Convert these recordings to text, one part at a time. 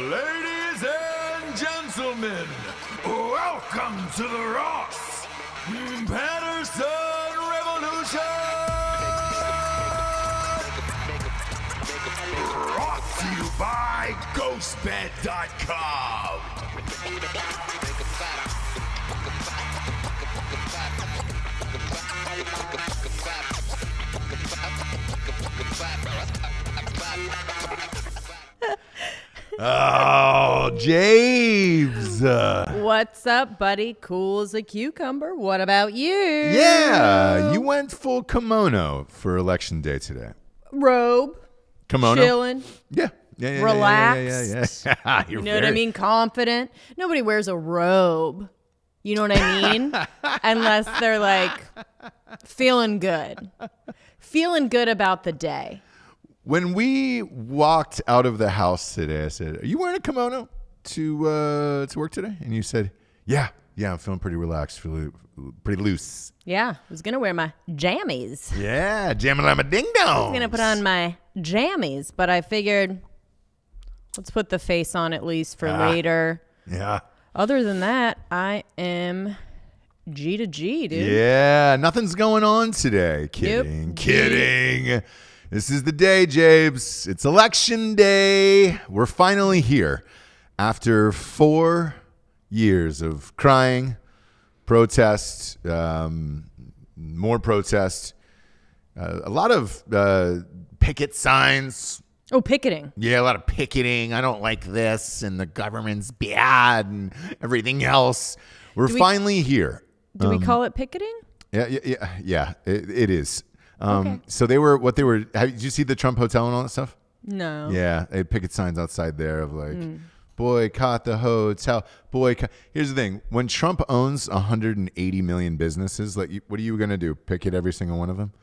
Ladies and gentlemen, welcome to the Ross Patterson Revolution! Brought to you by GhostBed.com. Oh, James. What's up, buddy? Cool as a cucumber. What about you? Yeah, you went full kimono for election day today. Robe. Kimono? Chilling. Yeah. Relaxed. Yeah. You know what I mean? Confident. Nobody wears a robe. You know what I mean? Unless they're like feeling good. Feeling good about the day. When we walked out of the house today, I said, "Are you wearing a kimono to work today?" And you said, "Yeah, I'm feeling pretty relaxed, pretty loose." Yeah, I was gonna wear my jammies. Yeah, jammalama ding dong. I was gonna put on my jammies, but I figured let's put the face on at least for later. Yeah. Other than that, I am G to G, dude. Yeah, nothing's going on today. Kidding. This is the day, Jabes. It's election day. We're finally here after 4 years of crying, protest, more protest, a lot of picket signs. Oh, picketing. Yeah, a lot of picketing. I don't like this, and the government's bad, and everything else. We're finally here. Do we call it picketing? Yeah. It is. Okay. So did you see the Trump Hotel and all that stuff? No. Yeah, they had picket signs outside there of like, boycott the hotel, boycott. Here's the thing. When Trump owns 180 million businesses, like, what are you going to do? Picket every single one of them?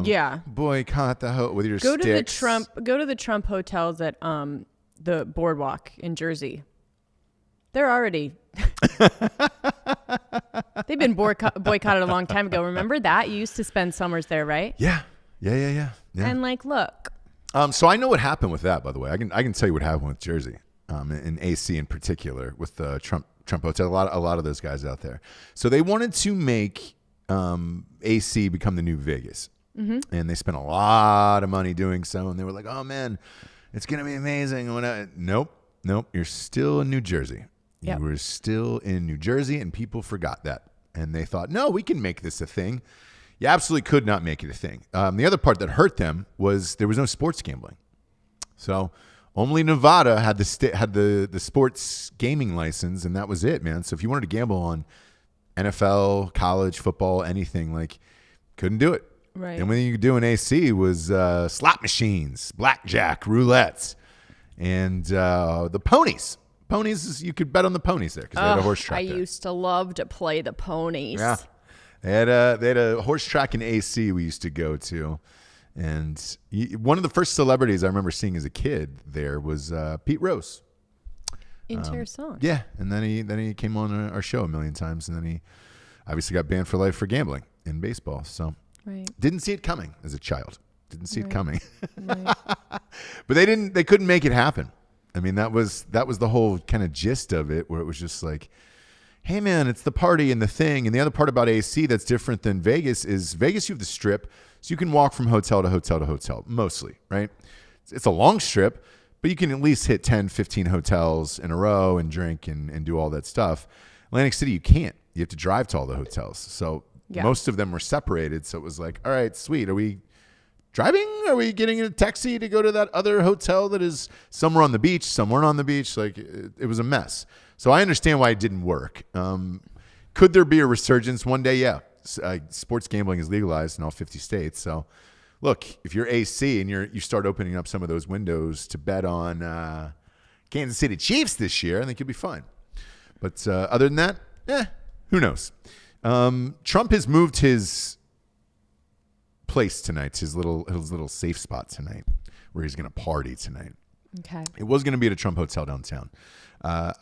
Yeah. Boycott the hotel with your Go sticks. to the Trump hotels at the Boardwalk in Jersey. They're already... They've been boycotted a long time ago. Remember that? You used to spend summers there, right? Yeah. And look. So I know what happened with that, by the way. I can tell you what happened with Jersey, in AC in particular, with the Trump Hotel. A lot of those guys out there. So they wanted to make AC become the new Vegas, and they spent a lot of money doing so. And they were like, "Oh man, it's gonna be amazing." Nope. You're still in New Jersey. Yep. You were still in New Jersey, and people forgot that. And they thought, no, we can make this a thing. You absolutely could not make it a thing. The other part that hurt them was there was no sports gambling. So only Nevada had the sports gaming license, and that was it, man. So if you wanted to gamble on NFL, college, football, anything, couldn't do it. Right. And what you could do in AC was slot machines, blackjack, roulettes, and the ponies. Ponies, you could bet on the ponies there because they had a horse track there. I used to love to play the ponies. Yeah. They had a horse track in AC we used to go to. And one of the first celebrities I remember seeing as a kid there was Pete Rose. Interessant. Yeah. And then he came on our show a million times. And then he obviously got banned for life for gambling in baseball. So didn't see it coming as a child. Didn't see it coming. Right. But they couldn't make it happen. I mean, that was the whole kind of gist of it, where it was just like, hey, man, it's the party and the thing. And the other part about AC that's different than Vegas is Vegas, you have the strip, so you can walk from hotel to hotel to hotel, mostly, right? It's a long strip, but you can at least hit 10, 15 hotels in a row and drink and do all that stuff. Atlantic City, you can't. You have to drive to all the hotels. So most of them were separated. So it was like, all right, sweet. Are we driving? Are we getting in a taxi to go to that other hotel that is somewhere on the beach, somewhere on the beach? It was a mess. So I understand why it didn't work. Could there be a resurgence one day? Yeah. Sports gambling is legalized in all 50 states. So look, if you're AC and you start opening up some of those windows to bet on Kansas City Chiefs this year, I think you'll be fine. But other than that, who knows? Trump has moved his place tonight, his little safe spot tonight, where he's going to party tonight. Okay. It was going to be at a Trump hotel downtown.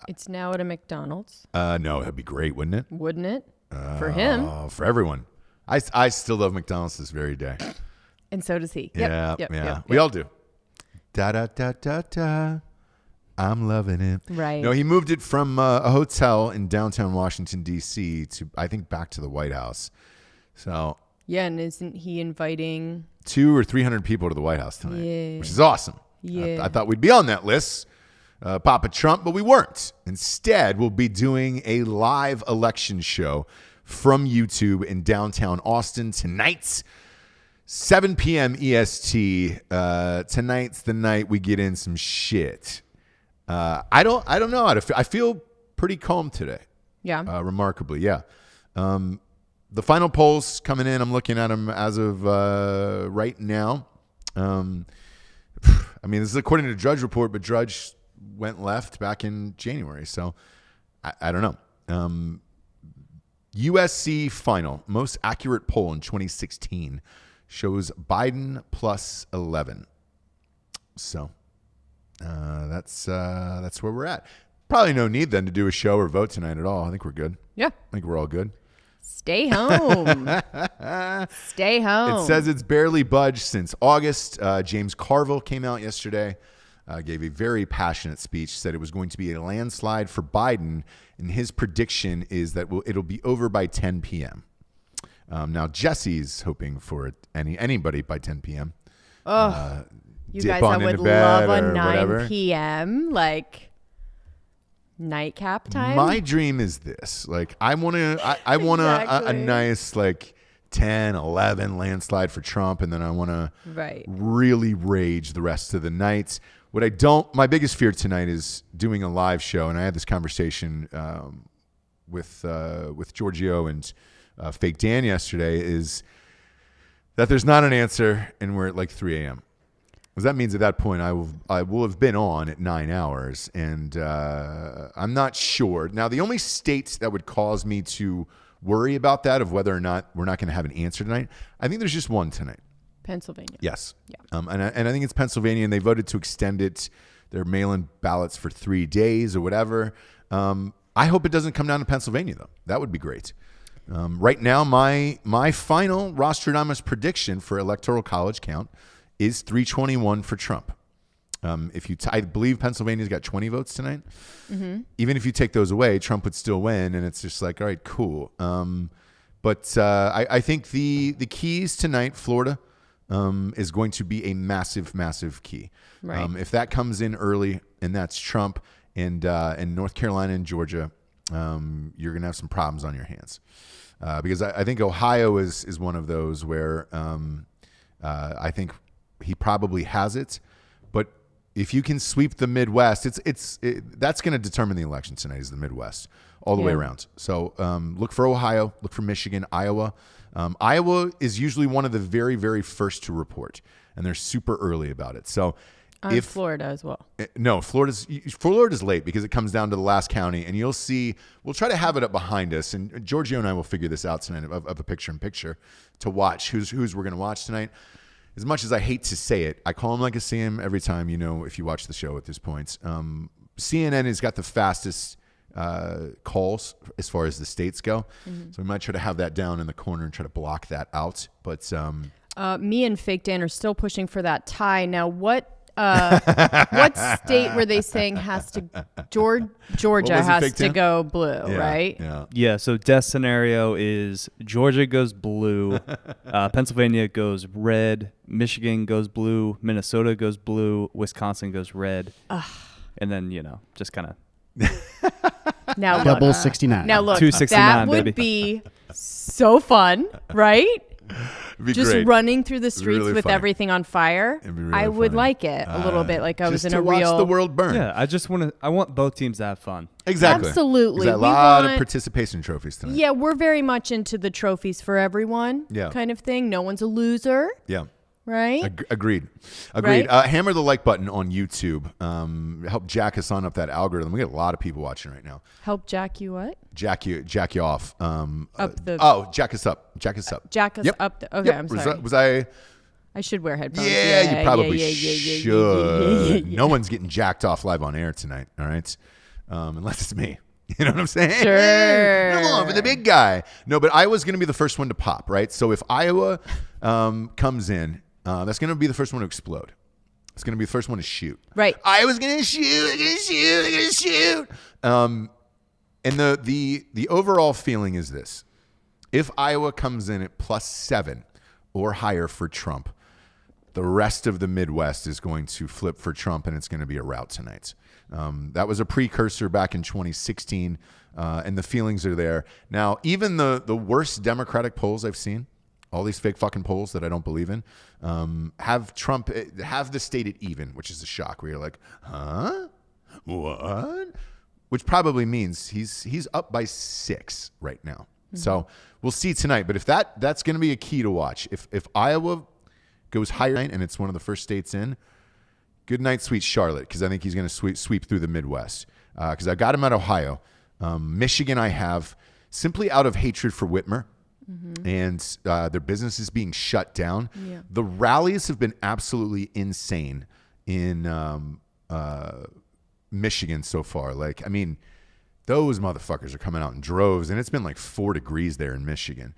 It's now at a McDonald's. No, that'd be great, wouldn't it? Wouldn't it? For him. For everyone. I still love McDonald's this very day. And so does he. Yeah. Yep. We all do. Da da da da da. I'm loving it. Right. No, he moved it from a hotel in downtown Washington, D.C. to, I think, back to the White House. So. Yeah, and isn't he inviting 200 or 300 people to the White House tonight, Yeah. which is awesome. Yeah. I thought we'd be on that list, Papa Trump, but we weren't. Instead, we'll be doing a live election show from YouTube in downtown Austin tonight, 7 p.m. EST. Tonight's the night we get in some shit. I don't know how to feel. I feel pretty calm today. Yeah. Remarkably, yeah. The final polls coming in, I'm looking at them as of right now. I mean, this is according to Drudge Report, but Drudge went left back in January. So I don't know. USC final, most accurate poll in 2016, shows Biden plus 11. So that's where we're at. Probably no need then to do a show or vote tonight at all. I think we're good. Yeah. I think we're all good. Stay home. Stay home. It says it's barely budged since August. James Carville came out yesterday, gave a very passionate speech, said it was going to be a landslide for Biden, and his prediction is that it'll be over by 10 p.m. Now, Jessie's hoping for anybody by 10 p.m. You guys, I would love a 9 p.m. like nightcap time. My dream is this. Like, I want a Exactly. nice like 10, 11 landslide for Trump, and then I want to Right. really rage the rest of the nights. My biggest fear tonight is doing a live show, and I had this conversation with Giorgio and Fake Dan yesterday, is that there's not an answer, and we're at like 3 a.m. Because that means at that point I will have been on at 9 hours, and I'm not sure. Now, the only state that would cause me to worry about that, of whether or not we're not going to have an answer tonight, I think there's just one tonight. Pennsylvania. Yes. Yeah. And I think it's Pennsylvania, and they voted to extend it, their mail-in ballots for 3 days or whatever. I hope it doesn't come down to Pennsylvania, though. That would be great. Right now, my final Rostradamus prediction for Electoral College count is 321 for Trump. I believe Pennsylvania's got 20 votes tonight. Mm-hmm. Even if you take those away, Trump would still win, and it's just like, all right, cool. But I think the keys tonight, Florida, is going to be a massive, massive key. Right. If that comes in early, and that's Trump, and North Carolina and Georgia, you're going to have some problems on your hands. Because I think Ohio is one of those where I think he probably has it. But if you can sweep the Midwest, that's going to determine the election tonight, is the Midwest all the way around. So look for Ohio, look for Michigan, Iowa. Iowa is usually one of the very, very first to report, and they're super early about it. So Florida as well. No, Florida's late because it comes down to the last county, and you'll see. We'll try to have it up behind us, and Giorgio and I will figure this out tonight of a picture-in-picture to watch who's we're going to watch tonight. As much as I hate to say it, I call him like I see him every time. If you watch the show at this point, CNN has got the fastest calls as far as the states go, so we might try to have that down in the corner and try to block that out. But Me and Fake Dan are still pushing for that tie. Now, what state were they saying has to Georgia has to go blue, right? Yeah, so death scenario is Georgia goes blue, Pennsylvania goes red, Michigan goes blue, Minnesota goes blue, Wisconsin goes red. And then, just kind of Now Double look, 69. Now look, 269, that would baby. be so fun, right? it'd be Just great. running through the streets really with funny. everything on fire. It'd be really I would funny. like it a little bit, like I was just in to a real. watch the world burn. Yeah, I want both teams to have fun. Exactly. Absolutely. There's a We lot of want- participation trophies tonight. Yeah, we're very much into the trophies for everyone, Yeah. kind of thing. No one's a loser, Yeah. right? Agreed. Right? Hammer the like button on YouTube. Help jack us on up that algorithm. We got a lot of people watching right now. Help jack you what? Jack you off. Jack us up. Jack us up. Jack us Yep. up. Okay, Yep. I'm sorry. Was I? I should wear headphones. Yeah, you probably yeah. should. No one's getting jacked off live on air tonight. All right, unless it's me. You know what I'm saying? Sure. Come on for the big guy. No, but Iowa's going to be the first one to pop, right? So if Iowa comes in, that's going to be the first one to explode. It's going to be the first one to shoot. Right. I was going to shoot. And the overall feeling is this. If Iowa comes in at +7 or higher for Trump, the rest of the Midwest is going to flip for Trump, and it's going to be a rout tonight. That was a precursor back in 2016, and the feelings are there. Now, even the worst Democratic polls I've seen, all these fake fucking polls that I don't believe in, have the state at even, which is a shock, where you're like, huh? What? Which probably means he's up by 6 right now. Mm-hmm. So we'll see tonight. But if that's going to be a key to watch. If Iowa goes higher and it's one of the first states in, good night, sweet Charlotte, because I think he's going to sweep through the Midwest. Because I got him at Ohio. Michigan I have simply out of hatred for Whitmer. Mm-hmm. And their business is being shut down. Yeah. The rallies have been absolutely insane in Michigan so far. Like, I mean, those motherfuckers are coming out in droves, and it's been like 4 degrees there in Michigan.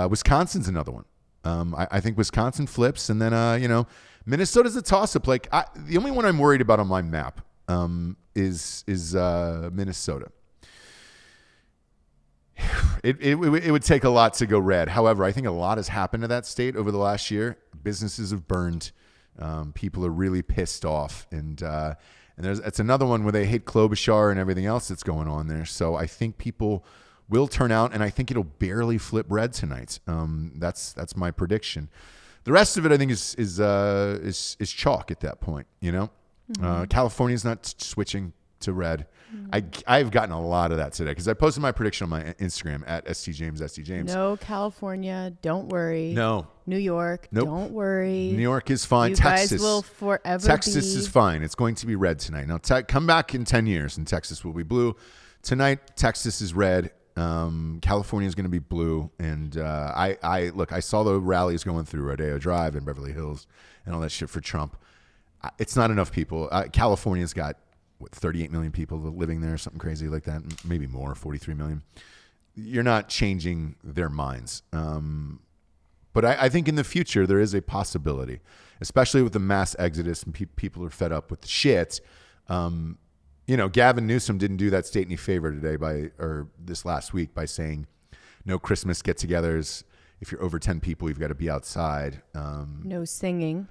Wisconsin's another one. I think Wisconsin flips, and then Minnesota's a toss-up. Like, the only one I'm worried about on my map is Minnesota. It would take a lot to go red. However, I think a lot has happened to that state over the last year. Businesses have burned. People are really pissed off, and it's another one where they hate Klobuchar and everything else that's going on there. So I think people will turn out, and I think it'll barely flip red tonight. That's my prediction. The rest of it, I think, is chalk at that point. Mm-hmm. California's not switching to red. I've gotten a lot of that today because I posted my prediction on my Instagram at STJames. No, California, don't worry. No. New York, nope. Don't worry. New York is fine. You Texas guys will forever Texas is fine. It's going to be red tonight. Now, come back in 10 years and Texas will be blue. Tonight, Texas is red. California is going to be blue. And I saw the rallies going through Rodeo Drive and Beverly Hills and all that shit for Trump. It's not enough people. California's got 38 million people living there, something crazy like that, maybe more, 43 million. You're not changing their minds. But I think in the future, there is a possibility, especially with the mass exodus and people are fed up with the shit. Gavin Newsom didn't do that state any favor today this last week by saying no Christmas get-togethers. If you're over 10 people, you've got to be outside. No singing.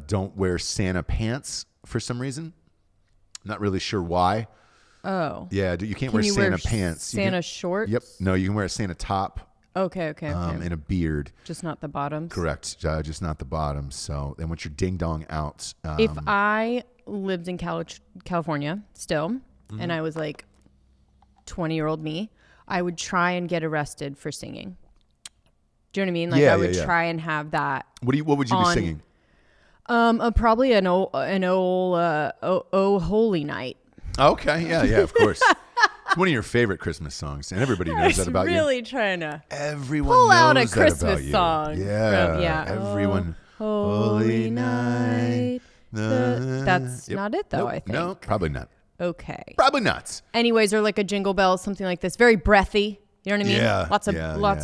Don't wear Santa pants for some reason. Not really sure why. Oh. Yeah, you can't wear Santa pants. Santa shorts? Yep. No, you can wear a Santa top. Okay. And a beard. Just not the bottoms? Correct. Just not the bottoms. So then once your ding-dong out. If I lived in California still, mm-hmm. and I was like 20-year-old me, I would try and get arrested for singing. Do you know what I mean? Like I would try and have that. What would you be singing? Probably an old "Oh Holy Night." Okay, yeah, of course. It's one of your favorite Christmas songs, and everybody knows that about you. Really trying to everyone pull knows out a that Christmas about you. song. Yeah, everyone. Holy Night. That's not it, though. Nope, I think. No, probably not. Okay. Probably not. Anyways, or like a Jingle Bells, something like this, very breathy. You know what I mean? Yeah. Lots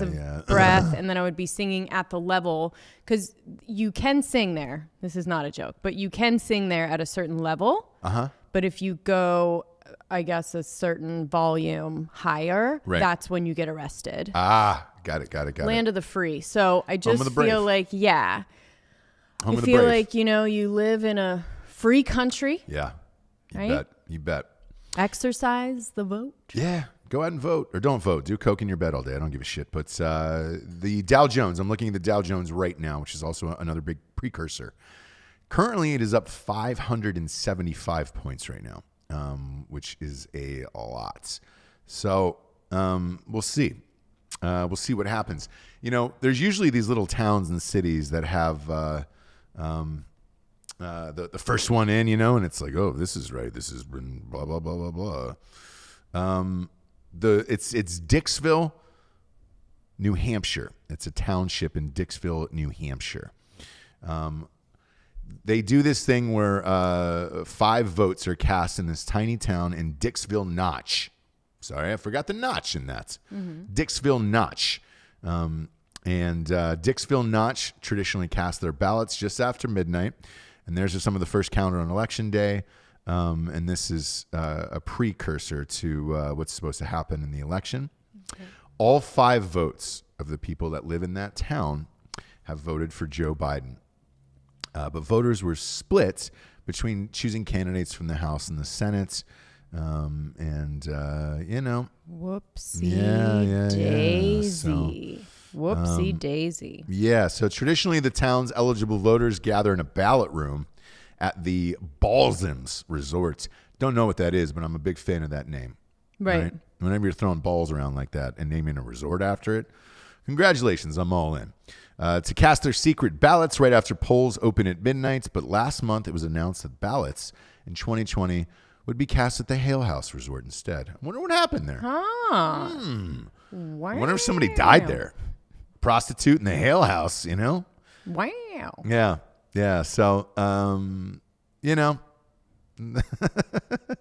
of breath, and then I would be singing at the level because you can sing there. This is not a joke, but you can sing there at a certain level. But if you go, I guess, a certain volume higher, that's when you get arrested. Got it. Land of the free. So I just feel like, Home I of the feel brave. like, you live in a free country. Yeah. You bet. Exercise the vote. Yeah. Go out and vote, or don't vote. Do coke in your bed all day. I don't give a shit. But the Dow Jones, I'm looking at the Dow Jones right now, which is also another big precursor. Currently, it is up 575 points right now, which is a lot. So we'll see. We'll see what happens. There's usually these little towns and cities that have the first one in, and it's like, oh, this is right. This has been blah, blah, blah, blah, blah. It's Dixville, New Hampshire. It's a township in Dixville, New Hampshire. They do this thing where 5 votes are cast in this tiny town in Dixville Notch. Sorry, I forgot the notch in that. Mm-hmm. Dixville Notch. And Dixville Notch traditionally cast their ballots just after midnight. And there's some of the first counter on Election Day. And this is a precursor to what's supposed to happen in the election. Okay. All 5 votes of the people that live in that town have voted for Joe Biden. But voters were split between choosing candidates from the House and the Senate. Whoopsie daisy. Whoopsie daisy. Yeah, so traditionally the town's eligible voters gather in a ballot room at the Balsams Resort. Don't know what that is, but I'm a big fan of that name. Right. Whenever you're throwing balls around like that and naming a resort after it, congratulations, I'm all in. To cast their secret ballots right after polls open at midnight, but last month it was announced that ballots in 2020 would be cast at the Hale House Resort instead. I wonder what happened there. Wow. I wonder if somebody died there. Prostitute in the Hale House, you know? Wow. Yeah. So,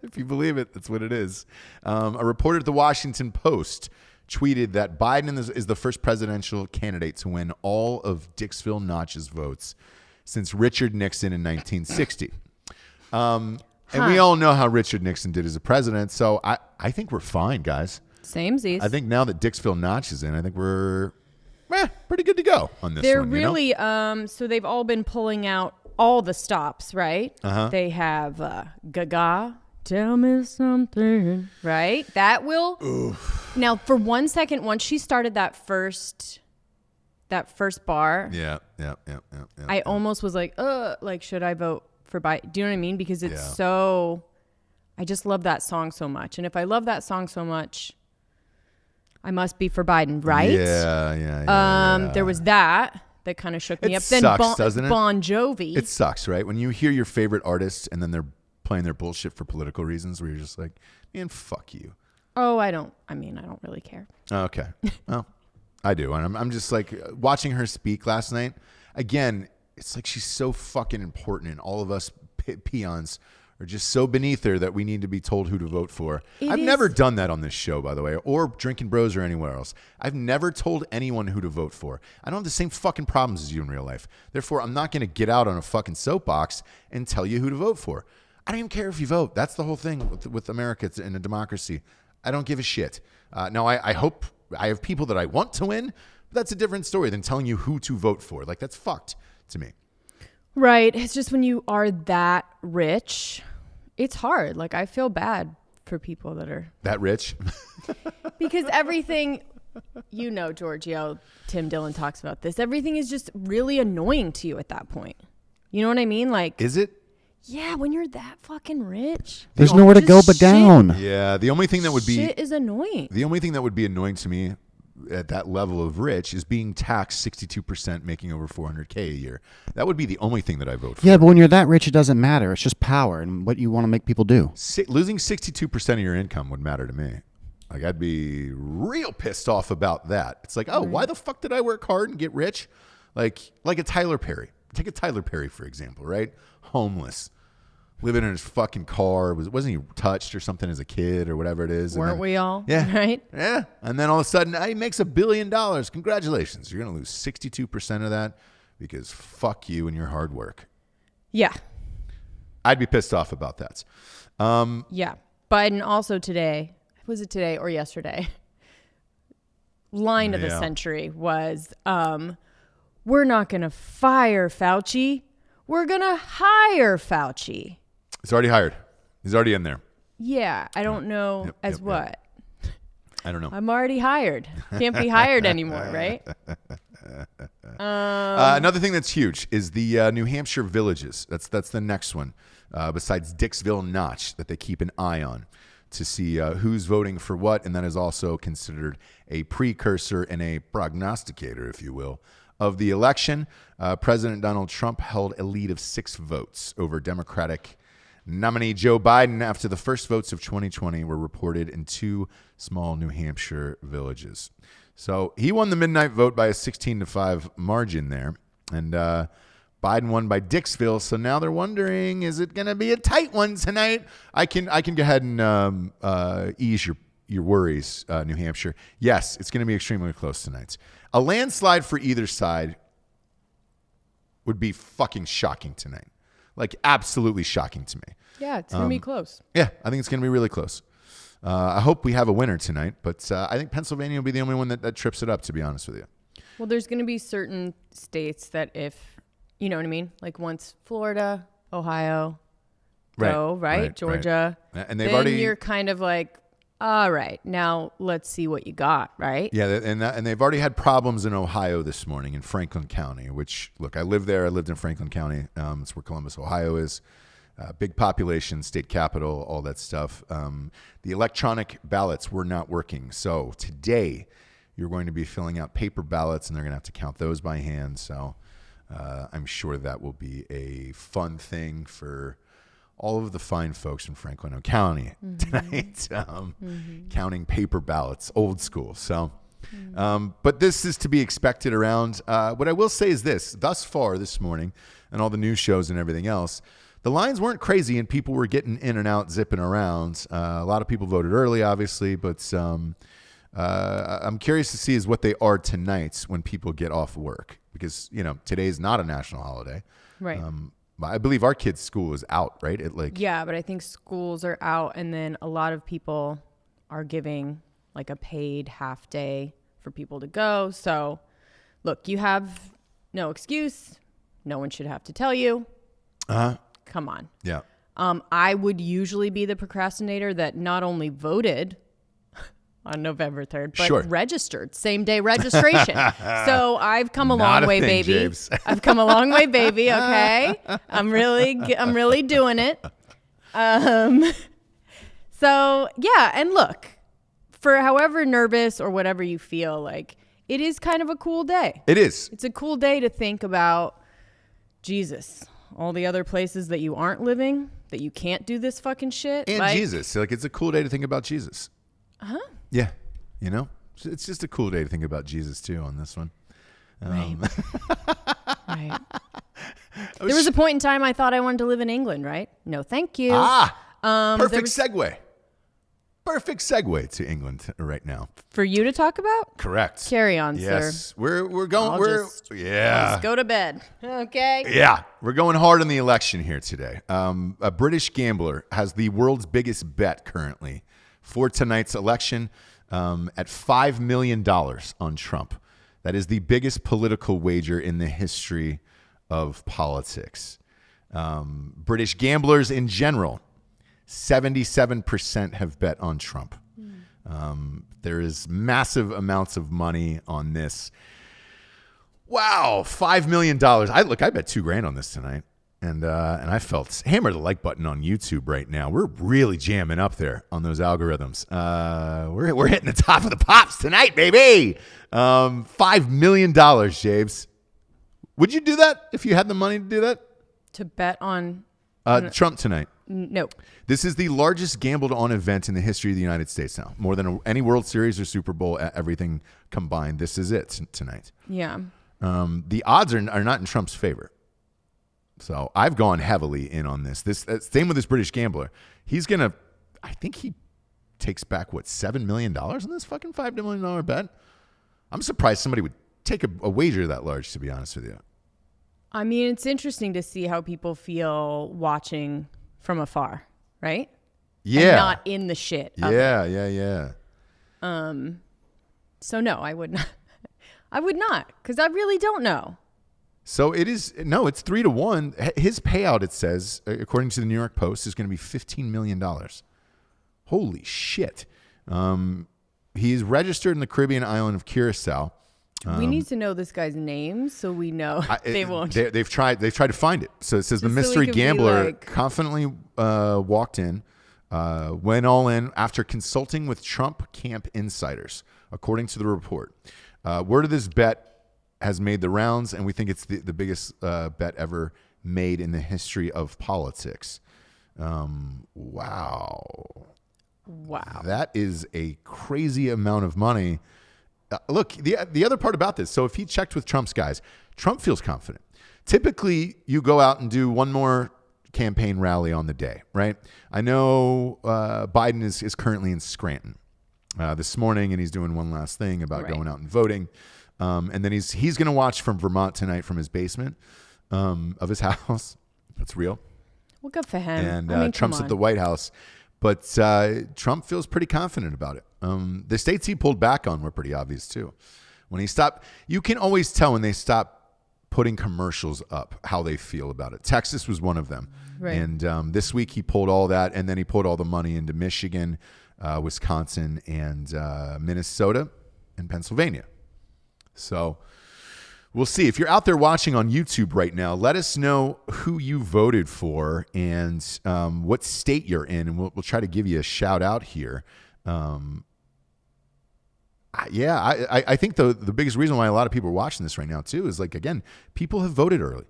if you believe it, that's what it is. A reporter at the Washington Post tweeted that Biden is the first presidential candidate to win all of Dixville Notch's votes since Richard Nixon in 1960. And we all know how Richard Nixon did as a president, so I think we're fine, guys. Samesies. I think now that Dixville Notch is in, I think we're pretty good to go on this They're one. really, so they've all been pulling out all the stops, right? Uh-huh. They have Gaga, tell me something, right? That will. Oof. Now, for 1 second, once she started that first bar. Yeah. I almost was like, should I vote for Biden? Do you know what I mean? Because it's so, I just love that song so much. And if I love that song so much, I must be for Biden, right? Yeah. There was that kind of shook me It up. Then sucks, doesn't it? Bon Jovi. It sucks, right? When you hear your favorite artist and then they're playing their bullshit for political reasons where you're just like, man, fuck you. Oh, I don't really care. Okay. Well, I do. And I'm just like watching her speak last night. Again, it's like she's so fucking important and all of us peons are just so beneath her that we need to be told who to vote for. I've never done that on this show, by the way, or Drinkin Bros or anywhere else. I've never told anyone who to vote for. I don't have the same fucking problems as you in real life. Therefore, I'm not going to get out on a fucking soapbox and tell you who to vote for. I don't even care if you vote. That's the whole thing with America in a democracy. I don't give a shit. Now, I hope I have people that I want to win, but that's a different story than telling you who to vote for. Like, that's fucked to me. Right. It's just when you are that rich, it's hard. Like, I feel bad for people that are that rich. Because everything, Giorgio, Tim Dillon talks about this. Everything is just really annoying to you at that point. You know what I mean? Like, is it? Yeah, when you're that fucking rich. There's nowhere to go but down. Yeah, the only thing that would be shit is annoying. The only thing that would be annoying to me at that level of rich is being taxed 62% making over $400K a year. That would be the only thing that I vote for. Yeah, but when you're that rich, it doesn't matter. It's just power and what you want to make people do. Losing 62% of your income would matter to me. Like, I'd be real pissed off about that. It's like, why the fuck did I work hard and get rich? Like a Tyler Perry. Take a Tyler Perry, for example, right? Homeless. Living in his fucking car. Wasn't he touched or something as a kid or whatever it is? Weren't we all? Yeah. Right? Yeah. And then all of a sudden, he makes $1 billion. Congratulations. You're going to lose 62% of that because fuck you and your hard work. Yeah. I'd be pissed off about that. Yeah. Biden also today, was it today or yesterday? Line of the century was, we're not going to fire Fauci. We're going to hire Fauci. He's already hired. He's already in there. Yeah. I don't know what. I don't know. I'm already hired. Can't be hired anymore, right? Another thing that's huge is the New Hampshire villages. That's the next one, besides Dixville Notch, that they keep an eye on to see who's voting for what, and that is also considered a precursor and a prognosticator, if you will, of the election. President Donald Trump held a lead of 6 votes over Democratic nominee Joe Biden after the first votes of 2020 were reported in 2 small New Hampshire villages. So he won the midnight vote by a 16-5 margin there, and Biden won by Dixville. So now they're wondering, is it going to be a tight one tonight? I can go ahead and ease your worries, New Hampshire. Yes, it's going to be extremely close tonight. A landslide for either side would be fucking shocking tonight. Like, absolutely shocking to me. Yeah, it's going to be close. Yeah, I think it's going to be really close. I hope we have a winner tonight, but I think Pennsylvania will be the only one that trips it up, to be honest with you. Well, there's going to be certain states that if, you know what I mean? Like once Florida, Ohio, go, right? Georgia. Right. And they've then already... you're kind of like, all right, now let's see what you got, right? Yeah, and they've already had problems in Ohio this morning in Franklin County, which, look, I live there. I lived in Franklin County. It's where Columbus, Ohio is. Big population, state capital, all that stuff. The electronic ballots were not working. So today you're going to be filling out paper ballots, and they're going to have to count those by hand. So I'm sure that will be a fun thing for all of the fine folks in Franklin County tonight, counting paper ballots, old school. So, but this is to be expected around. What I will say is this: thus far this morning, and all the news shows and everything else, the lines weren't crazy, and people were getting in and out, zipping around. A lot of people voted early, obviously, but I'm curious to see is what they are tonight when people get off work, because today is not a national holiday, Right. I believe our kids' school is out, right? Yeah, but I think schools are out, and then a lot of people are giving like a paid half day for people to go. So, look, you have no excuse. No one should have to tell you. Come on. Yeah. I would usually be the procrastinator that not only voted on November 3rd, but registered, same day registration. So I've come a long way, baby. James. I've come a long way, baby. Okay. I'm really doing it. So yeah. And look, for however nervous or whatever you feel, like, it is kind of a cool day. It is. It's a cool day to think about Jesus, all the other places that you aren't living, that you can't do this fucking shit. And Jesus. Like, it's a cool day to think about Jesus. Yeah. It's just a cool day to think about Jesus too on this one. Right. Right. There was a point in time I thought I wanted to live in England, right? No, thank you. Perfect segue. Perfect segue to England right now. For you to talk about? Correct. Carry on, sir. Yes. We're going. Let's go to bed. Okay. Yeah. We're going hard on the election here today. A British gambler has the world's biggest bet currently for tonight's election at $5 million on Trump. That is the biggest political wager in the history of politics. British gamblers in general, 77% have bet on Trump. There is massive amounts of money on this. Wow, $5 million. I bet $2,000 on this tonight. And I felt, hammer the like button on YouTube right now. We're really jamming up there on those algorithms. We're hitting the top of the pops tonight, baby. $5 million, James. Would you do that if you had the money to do that? To bet on Trump tonight. No. This is the largest gambled on event in the history of the United States now. More than any World Series or Super Bowl, everything combined. This is it tonight. Yeah. The odds are not in Trump's favor. So I've gone heavily in on this. Same with this British gambler. I think he takes back, $7 million on this fucking $5 million bet? I'm surprised somebody would take a wager that large, to be honest with you. I mean, it's interesting to see how people feel watching from afar, right? Yeah. And not in the shit. Yeah. So no, I would not. I would not, because I really don't know. So it's 3-1. His payout, it says, according to the New York Post, is going to be $15 million. Holy shit. He's registered in the Caribbean island of Curacao. We need to know this guy's name so we know they won't. They've tried to find it. So it says the mystery gambler confidently walked in, went all in after consulting with Trump camp insiders, according to the report. Word of this bet has made the rounds, and we think it's the biggest bet ever made in the history of politics. Wow. That is a crazy amount of money. Look, the other part about this, so if he checked with Trump's guys, Trump feels confident. Typically, you go out and do one more campaign rally on the day, right? I know Biden is currently in Scranton. this morning, and he's doing one last thing about Right. going out and voting. And then he's going to watch from Vermont tonight from his basement of his house. That's real. Well, good for him. And I mean, Trump's come at the on. White House. But Trump feels pretty confident about it. The states he pulled back on were pretty obvious, too. When he stopped, you can always tell when they stop putting commercials up how they feel about it. Texas was one of them. Right. And this week he pulled all that, and then he pulled all the money into Michigan, Wisconsin, and Minnesota and Pennsylvania. So we'll see. If you're out there watching on YouTube right now, let us know who you voted for and what state you're in, and we'll try to give you a shout out here. I think the biggest reason why a lot of people are watching this right now too is, like, again, people have voted early,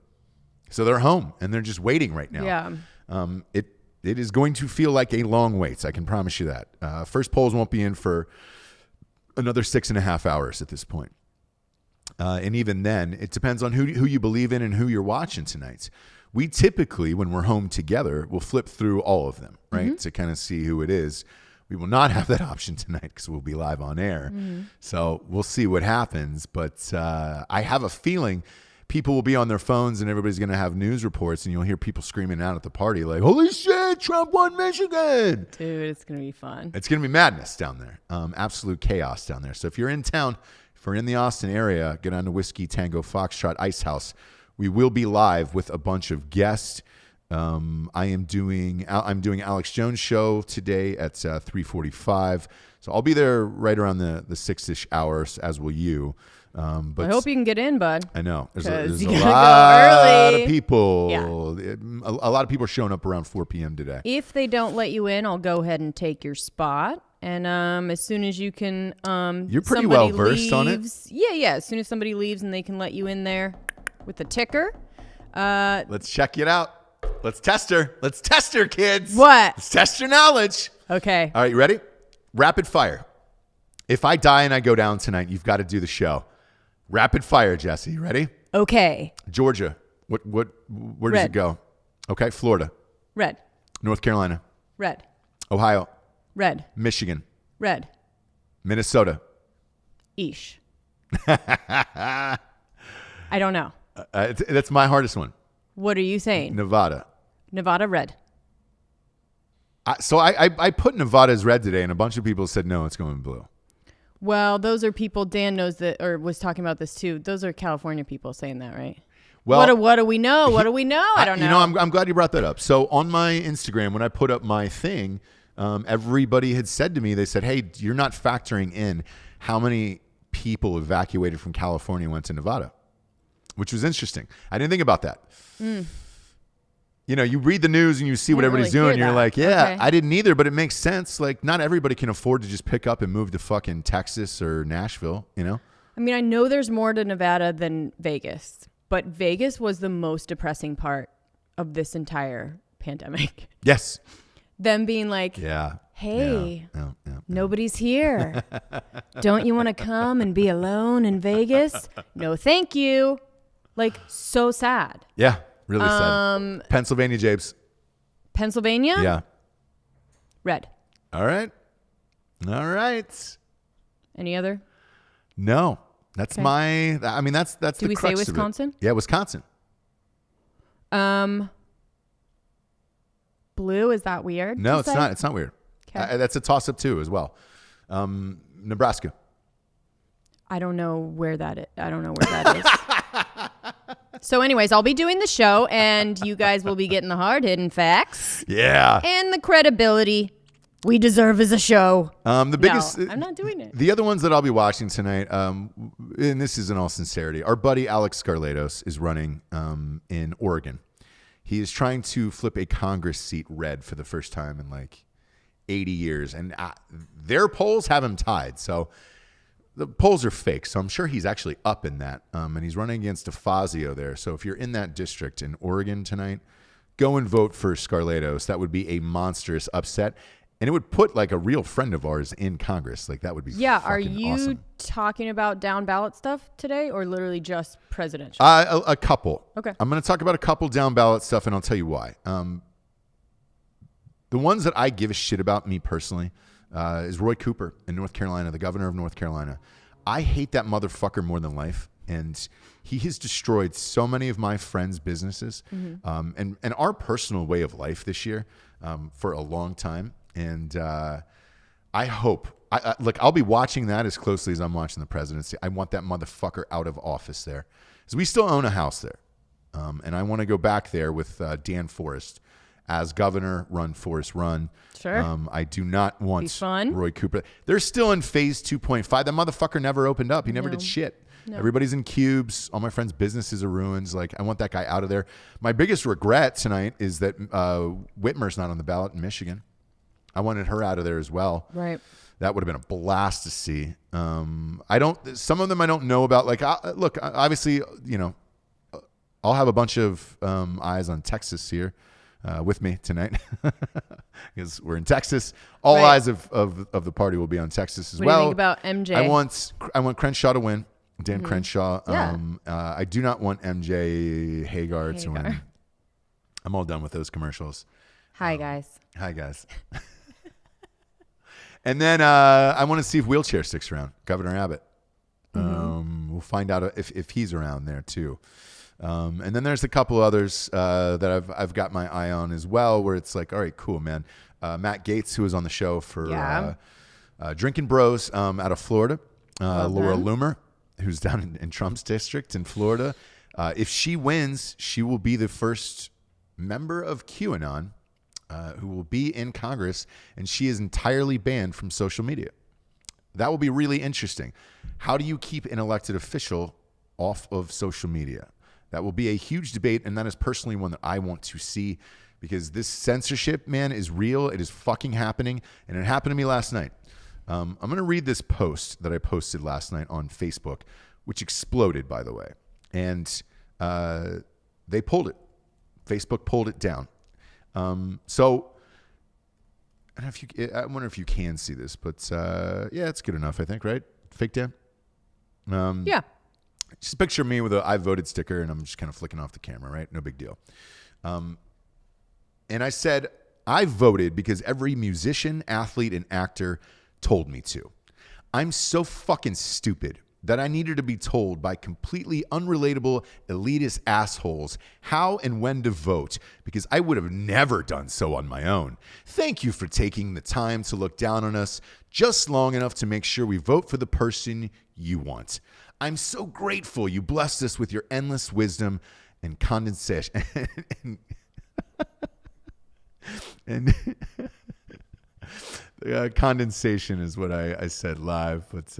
so they're home and they're just waiting right now. Yeah. It is going to feel like a long wait. I can promise you that. First polls won't be in for another 6.5 hours at this point. And even then, it depends on who you believe in and who you're watching tonight. We typically, when we're home together, will flip through all of them, right, to kind of see who it is. We will not have that option tonight because we'll be live on air. So we'll see what happens. But I have a feeling people will be on their phones and everybody's going to have news reports, and you'll hear people screaming out at the party like, holy shit, Trump won Michigan. Dude, it's going to be fun. It's going to be madness down there. Absolute chaos down there. So if you're in town, if we're in the Austin area, get on to Whiskey Tango Foxtrot Ice House. We will be live with a bunch of guests. I'm doing Alex Jones' show today at 3:45. So I'll be there right around the 6-ish hours, as will you. But I hope you can get in, bud. I know. There's 'Cause a you gotta lot go early. of people. Yeah. A lot of people are showing up around 4 p.m. today. If they don't let you in, I'll go ahead and take your spot. And as soon as you can, You're pretty somebody well-versed on it. leaves- Yeah. As soon as somebody leaves and they can let you in there with the ticker. Let's check it out. Let's test her. Let's test her, kids. What? Let's test your knowledge. Okay. All right, you ready? Rapid fire. If I die and I go down tonight, you've got to do the show. Rapid fire, Jessie. You ready? Okay. Georgia. Where does Red. it go? Okay, Florida. Red. North Carolina. Red. Ohio. Red. Michigan. Red. Minnesota. Eesh. I don't know. That's my hardest one. What are you saying? Nevada. Nevada, red. So I put Nevada as red today, and a bunch of people said, no, it's going blue. Well, those are people, Dan knows that, or was talking about this too. Those are California people saying that, right? Well, What do we know? What do we know? I don't know. You know, I'm glad you brought that up. So on my Instagram, when I put up my thing, everybody had said to me, they said, hey, you're not factoring in how many people evacuated from California went to Nevada, which was interesting. I didn't think about that. You know, you read the news and you see what didn't everybody's really doing. hear You're that. like, yeah, Okay. I didn't either, but it makes sense. Like, not everybody can afford to just pick up and move to fucking Texas or Nashville, you know? I mean, I know there's more to Nevada than Vegas, but Vegas was the most depressing part of this entire pandemic. Yes. Them being like, Yeah. hey, Yeah. nobody's here. Don't you want to come and be alone in Vegas? No, thank you. Like, so sad. Yeah. Really sad. Pennsylvania, Jabes. Pennsylvania? Yeah. Red. All right. Any other? No, that's Okay. I mean, that's Did the we say crux of it. Wisconsin? Yeah, Wisconsin. Blue, is that weird? No, to it's say? not. It's not weird. Okay. That's a toss up too, as well. Nebraska. I don't know where that is. I don't know where that is. So anyways, I'll be doing the show and you guys will be getting the hard hidden facts Yeah. and the credibility we deserve as a show. The biggest. No, I'm not doing it. The other ones that I'll be watching tonight, and this is in all sincerity, our buddy Alex Scarlatos is running in Oregon. He is trying to flip a Congress seat red for the first time in like 80 years, and their polls have him tied. So the polls are fake. So I'm sure he's actually up in that, and he's running against DeFazio there. So if you're in that district in Oregon tonight, go and vote for Scarlatos. That would be a monstrous upset. And it would put like a real friend of ours in Congress. Like that would be Yeah, are fucking you awesome. talking about down-ballot stuff today or literally just presidential? A couple. Okay. I'm going to talk about a couple down ballot stuff, and I'll tell you why. The ones that I give a shit about, me personally, is Roy Cooper in North Carolina, the governor of North Carolina. I hate that motherfucker more than life. And he has destroyed so many of my friends' businesses and our personal way of life this year for a long time. And I hope, look, I'll be watching that as closely as I'm watching the presidency. I want that motherfucker out of office there. Because we still own a house there. And I want to go back there with Dan Forrest as governor, run Forrest run. Sure. I do not want Be fun. Roy Cooper. They're still in phase 2.5. That motherfucker never opened up. He never did shit. No. Everybody's in cubes. All my friends' businesses are ruins. Like, I want that guy out of there. My biggest regret tonight is that Whitmer's not on the ballot in Michigan. I wanted her out of there as well. Right. That would have been a blast to see. Some of them I don't know about. Like, look, obviously, you know, I'll have a bunch of eyes on Texas here with me tonight because we're in Texas. All eyes of the party will be on Texas as well. What do you think about MJ? I want Crenshaw to win. Dan Mm-hmm. Crenshaw. I do not want MJ Hagar to win. I'm all done with those commercials. Hi, guys. And then I want to see if Wheelchair sticks around. Governor Abbott. We'll find out if he's around there too. And then there's a couple others that I've got my eye on as well, where it's like, all right, cool, man. Matt Gaetz, who was on the show for Drinkin Bros out of Florida. Laura Loomer, who's down in Trump's district in Florida. If she wins, she will be the first member of QAnon who will be in Congress, and she is entirely banned from social media. That will be really interesting. How do you keep an elected official off of social media? That will be a huge debate, and that is personally one that I want to see, because this censorship, man, is real. It is fucking happening, and it happened to me last night. I'm going to read this post that I posted last night on Facebook, which exploded, by the way. And they pulled it. Facebook pulled it down. So I wonder if you can see this, but yeah, it's good enough, I think, right? Fake Dan? Yeah. Just picture me with a I voted sticker, and I'm just kind of flicking off the camera, right? No big deal. And I said, I voted because every musician, athlete, and actor told me to. I'm so fucking stupid that I needed to be told by completely unrelatable, elitist assholes how and when to vote, because I would have never done so on my own. Thank you for taking the time to look down on us just long enough to make sure we vote for the person you want. I'm so grateful you blessed us with your endless wisdom and condensation. and condensation is what I said live, but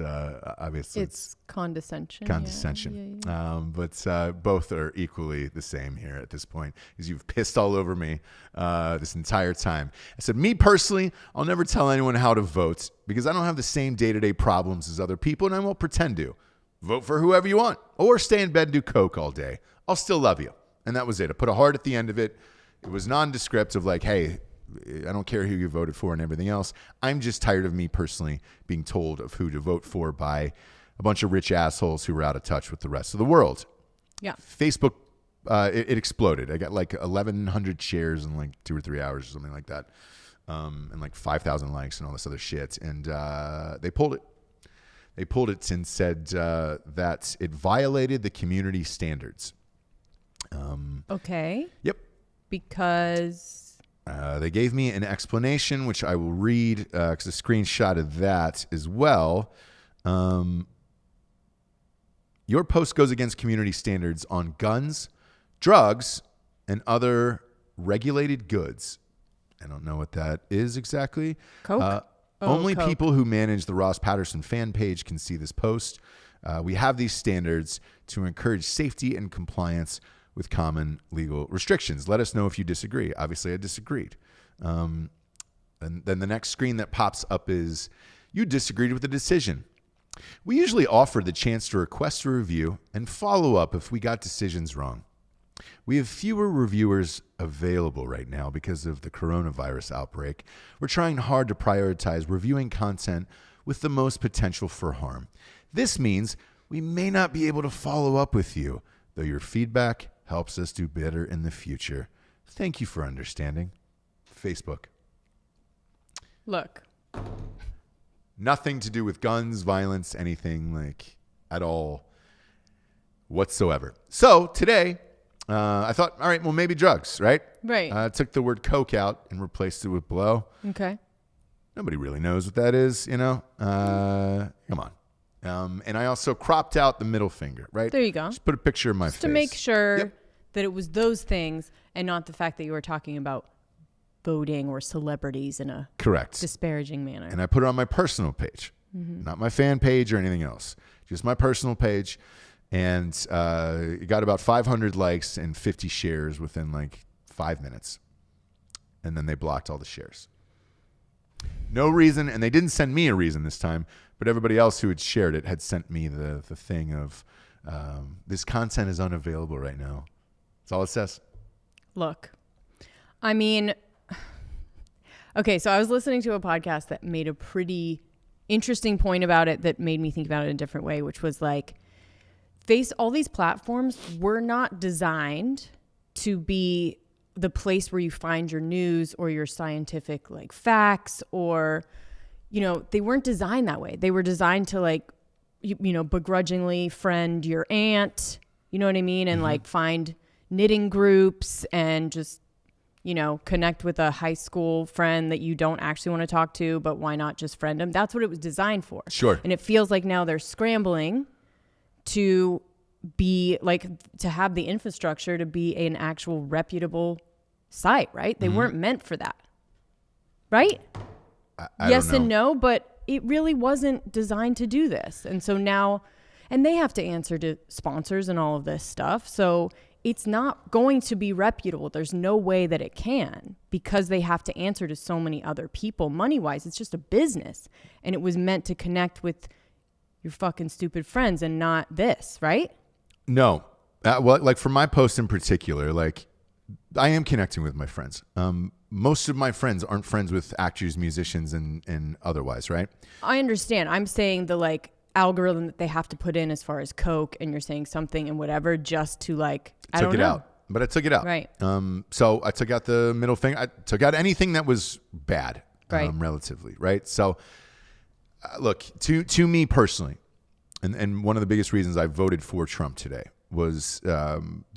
obviously it's condescension. Condescension. Yeah. But both are equally the same here at this point, because you've pissed all over me this entire time. I said, me personally, I'll never tell anyone how to vote because I don't have the same day-to-day problems as other people, and I won't pretend to. Vote for whoever you want, or stay in bed and do coke all day. I'll still love you. And that was it. I put a heart at the end of it. It was nondescript of like, hey, I don't care who you voted for and everything else. I'm just tired of me personally being told of who to vote for by a bunch of rich assholes who were out of touch with the rest of the world. Yeah. Facebook, it exploded. I got like 1,100 shares in like 2 or 3 hours or something like that. And like 5,000 likes and all this other shit. And they pulled it. They pulled it and said that it violated the community standards. Okay. Yep. Because they gave me an explanation, which I will read because a screenshot of that as well. Your post goes against community standards on guns, drugs, and other regulated goods. I don't know what that is exactly. Coke? Only Coke. people who manage the Ross Patterson fan page can see this post. We have these standards to encourage safety and compliance with common legal restrictions. Let us know if you disagree. Obviously, I disagreed. And then the next screen that pops up is, you disagreed with the decision. We usually offer the chance to request a review and follow up if we got decisions wrong. We have fewer reviewers available right now because of the coronavirus outbreak. We're trying hard to prioritize reviewing content with the most potential for harm. This means we may not be able to follow up with you, though your feedback helps us do better in the future. Thank you for understanding. Facebook. look, Nothing to do with guns, violence, anything like at all whatsoever. So today, I thought, all right, well, maybe drugs, right? Right. I took the word coke out and replaced it with blow. Okay. Nobody really knows what that is, you know? Come on. And I also cropped out the middle finger, right? There you go. Just put a picture of my face. To make sure Yep. that it was those things and not the fact that you were talking about voting or celebrities in a Correct. disparaging manner. And I put it on my personal page, not my fan page or anything else, just my personal page. And it got about 500 likes and 50 shares within like 5 minutes. And then they blocked all the shares. No reason, and they didn't send me a reason this time, but everybody else who had shared it had sent me the thing of this content is unavailable right now. That's all it says. Look, I mean, okay, so I was listening to a podcast that made a pretty interesting point about it that made me think about it in a different way, which was like, all these platforms were not designed to be the place where you find your news or your scientific like facts, or, you know, they weren't designed that way. They were designed to like, you know, begrudgingly friend your aunt, you know what I mean? And like find knitting groups and just, you know, connect with a high school friend that you don't actually want to talk to, but why not just friend them? That's what it was designed for. Sure. And it feels like now they're scrambling to be like, to have the infrastructure to be an actual reputable site, right? They weren't meant for that, right? I Yes don't know. and no, but it really wasn't designed to do this. And so now, and they have to answer to sponsors and all of this stuff. So it's not going to be reputable. There's no way that it can, because they have to answer to so many other people money-wise. It's just a business. And it was meant to connect with your fucking stupid friends and not this, right? No. Well, like for my post in particular, like I am connecting with my friends. Most of my friends aren't friends with actors, musicians, and otherwise, right? I understand. I'm saying the like algorithm that they have to put in as far as Coke, and you're saying something and whatever just to like, I don't know. But I took it out. Right. So I took out the middle finger. I took out anything that was bad, Right. relatively, right? So look, to me personally, and one of the biggest reasons I voted for Trump today was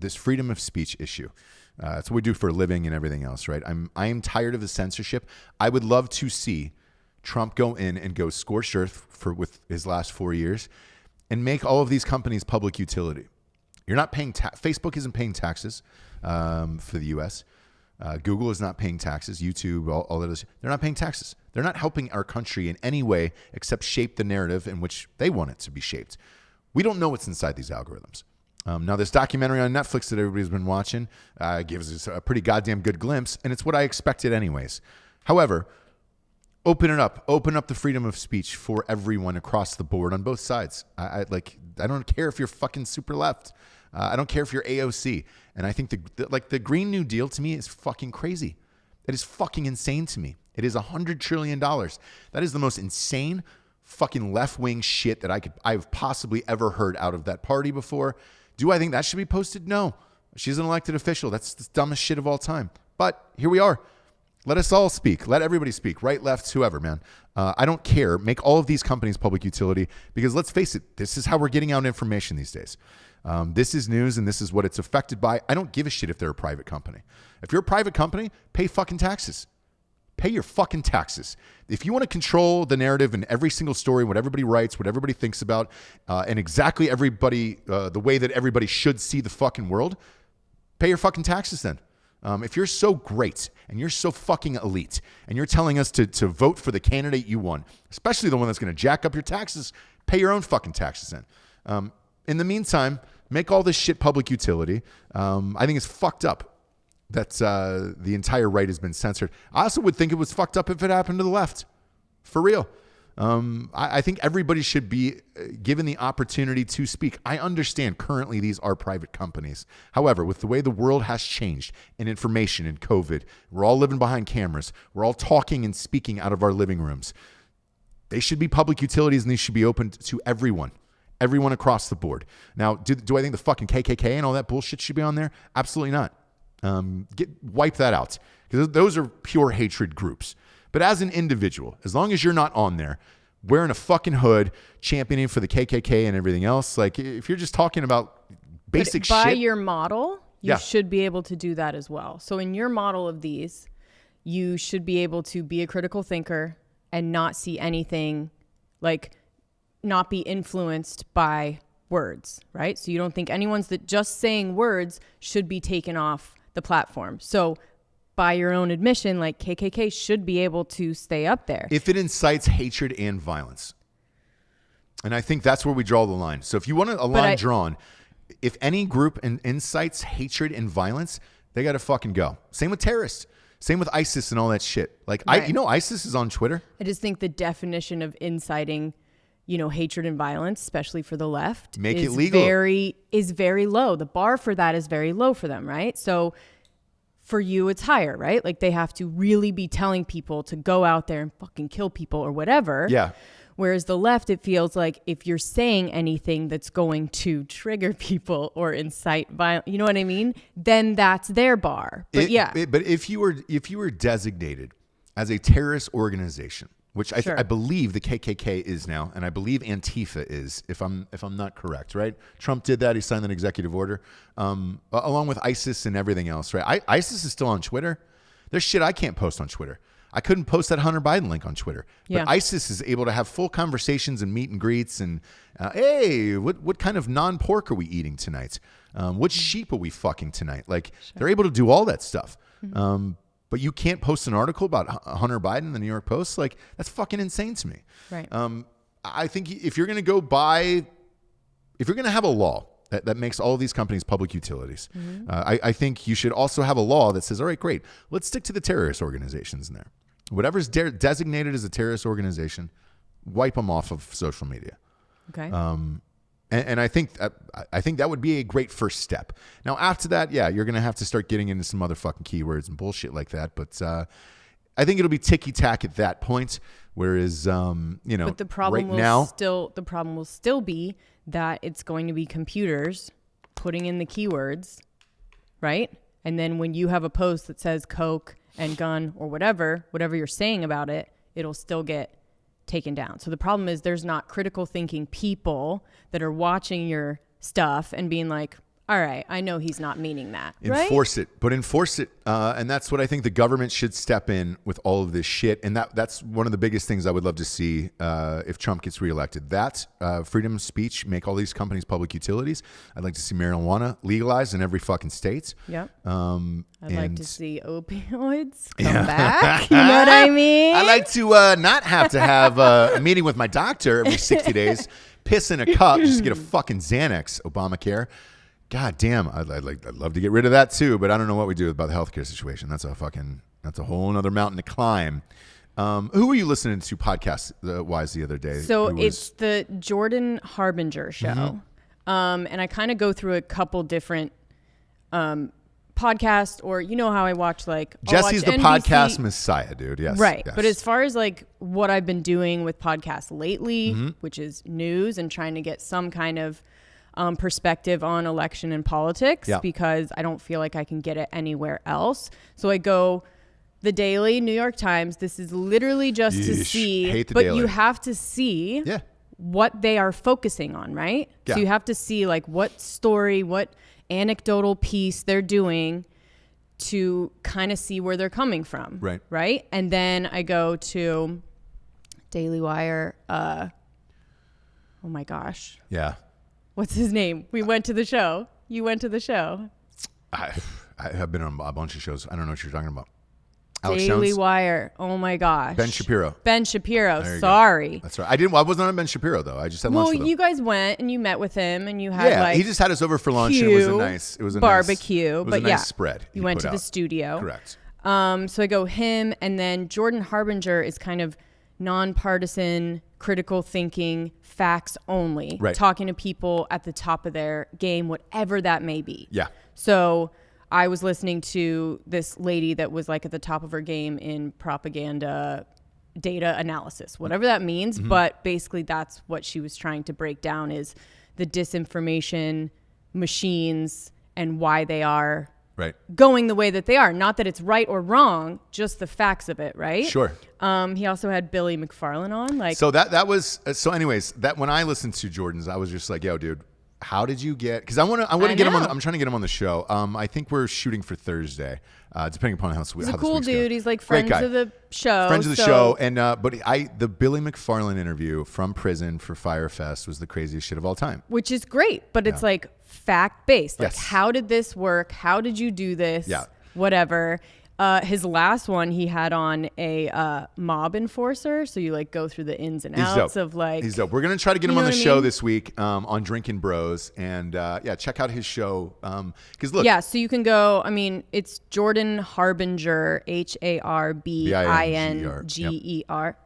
this freedom of speech issue. That's what we do for a living and everything else, right? I am tired of the censorship. I would love to see Trump go in and go scorched earth with his last 4 years and make all of these companies public utility. You're not paying Facebook isn't paying taxes for the U.S. Google is not paying taxes. YouTube, all of those, they're not paying taxes. They're not helping our country in any way except shape the narrative in which they want it to be shaped. We don't know what's inside these algorithms. Now, this documentary on Netflix that everybody's been watching gives us a pretty goddamn good glimpse, and it's what I expected anyways. However, open it up. Open up the freedom of speech for everyone across the board on both sides. I don't care if you're fucking super left. I don't care if you're AOC. And I think the Green New Deal to me is fucking crazy. It is fucking insane to me. It is $100 trillion. That is the most insane fucking left-wing shit that I've possibly ever heard out of that party before. Do I think that should be posted? No. She's an elected official. That's the dumbest shit of all time. But here we are. Let us all speak. Let everybody speak. Right, left, whoever, man. I don't care. Make all of these companies public utility, because let's face it, this is how we're getting out information these days. This is news, and this is what it's affected by. I don't give a shit if they're a private company. If you're a private company, pay fucking taxes. Pay your fucking taxes. If you want to control the narrative in every single story, what everybody writes, what everybody thinks about, and exactly everybody, the way that everybody should see the fucking world, pay your fucking taxes then. If you're so great and you're so fucking elite and you're telling us to vote for the candidate you want, especially the one that's going to jack up your taxes, pay your own fucking taxes then. In the meantime, make all this shit public utility. I think it's fucked up that the entire right has been censored. I also would think it was fucked up if it happened to the left. For real. I think everybody should be given the opportunity to speak. I understand currently these are private companies. However, with the way the world has changed in information and COVID, we're all living behind cameras. We're all talking and speaking out of our living rooms. They should be public utilities, and these should be open to everyone. Everyone across the board. Now, do I think the fucking KKK and all that bullshit should be on there? Absolutely not. Wipe that out, because those are pure hatred groups. But as an individual, as long as you're not on there, wearing a fucking hood, championing for the KKK and everything else. Like, if you're just talking about basic But by shit. your model, you Yeah. should be able to do that as well. So in your model of these, you should be able to be a critical thinker and not see anything, like not be influenced by words, right? So you don't think anyone's that just saying words should be taken off the platform. So by your own admission, like KKK should be able to stay up there. If it incites hatred and violence. And I think that's where we draw the line. So if you want a line drawn, if any group incites hatred and violence, they got to fucking go. Same with terrorists. Same with ISIS and all that shit. Like, Right. ISIS is on Twitter. I just think the definition of inciting, hatred and violence, especially for the left, Make is it legal. is very low. The bar for that is very low for them, right? So for you, it's higher, right? Like they have to really be telling people to go out there and fucking kill people or whatever. Yeah. Whereas the left, it feels like if you're saying anything that's going to trigger people or incite violence, you know what I mean? Then that's their bar. But But if you were designated as a terrorist organization, which Sure. I believe the KKK is now, and I believe Antifa is, if I'm not correct, right? Trump did that. He signed an executive order, along with ISIS and everything else, right? ISIS is still on Twitter. There's shit I can't post on Twitter. I couldn't post that Hunter Biden link on Twitter. Yeah. But ISIS is able to have full conversations and meet and greets and, hey, what kind of non-pork are we eating tonight? What sheep are we fucking tonight? Like, they're able to do all that stuff. But you can't post an article about Hunter Biden in the New York Post. Like, that's fucking insane to me. Right. I think if you're going to if you're going to have a law that makes all of these companies public utilities, I think you should also have a law that says, all right, great, let's stick to the terrorist organizations in there. Whatever's designated as a terrorist organization, wipe them off of social media. Okay. And I think that would be a great first step. Now, after that, yeah, you're going to have to start getting into some other fucking keywords and bullshit like that. But I think it'll be ticky-tack at that point. Whereas, but the problem right now, the problem will still be that it's going to be computers putting in the keywords, right? And then when you have a post that says Coke and gun or whatever you're saying about it, it'll still get taken down. So the problem is there's not critical thinking people that are watching your stuff and being like, all right, I know he's not meaning that. enforce it. And that's what I think the government should step in with all of this shit. And that's one of the biggest things I would love to see if Trump gets reelected. That freedom of speech, make all these companies public utilities. I'd like to see marijuana legalized in every fucking state. Yep. I'd I'd like to see opioids come back. You know what I mean? I like to not have to have a meeting with my doctor every 60 days, piss in a cup, just get a fucking Xanax, Obamacare. God damn, I'd love to get rid of that too, but I don't know what we do about the healthcare situation. That's a whole nother mountain to climb. Who were you listening to podcast wise the other day? So it's the Jordan Harbinger show. And I kind of go through a couple different podcasts, or you know how I watch like Jessie's the NBC. podcast messiah, dude. Yes. Right. Yes. But as far as like what I've been doing with podcasts lately, which is news and trying to get some kind of perspective on election and politics, because I don't feel like I can get it anywhere else. So I go the Daily, New York Times. This is literally just to see, Hate the but Daily. you have to see what they are focusing on, right? Yeah. So you have to see like what story, what anecdotal piece they're doing to kind of see where they're coming from. Right. Right. And then I go to Daily Wire. Oh my gosh. Yeah. What's his name? We went to the show. You went to the show. I have been on a bunch of shows. I don't know what you're talking about. Alex Daily Jones? Wire. Oh my gosh. Ben Shapiro. Ben Shapiro. There you Sorry. go. That's right. I wasn't on Ben Shapiro though. I just had lunch Well, with him. you guys went and you met with him and you had like he just had us over for lunch. And it was a barbecue. Nice, but nice yeah, spread. You he went put to the out. studio. Correct. So I go him, and then Jordan Harbinger is kind of nonpartisan, critical thinking, facts only, Right. talking to people at the top of their game, whatever that may be. Yeah. So I was listening to this lady that was like at the top of her game in propaganda data analysis, whatever that means. But basically that's what she was trying to break down is the disinformation machines and why they are Right. going the way that they are. Not that it's right or wrong, just the facts of it, right? Sure. He also had Billy McFarlane on. Like, So that was so. Anyways, that when I listened to Jordan's, I was just like, "Yo, dude, how did you get?" Because I want to get him on. know. I'm trying to get him on the show. I think we're shooting for Thursday, depending upon how he's a this cool week's dude. going. He's like Great friends guy. of the show. Friends of the show, and but the Billy McFarlane interview from prison for Firefest was the craziest shit of all time. Which is great, but it's like fact based. Like, Yes. how did this work? How did you do this? Yeah. Whatever. His last one, he had on a mob enforcer. So you like go through the ins and He's outs dope. of like. He's dope. We're gonna try to get him You on know the what I show mean? this week on Drinkin Bros, and check out his show. Because look, Yeah, so you can go. I mean, it's Jordan Harbinger, HARBINGER.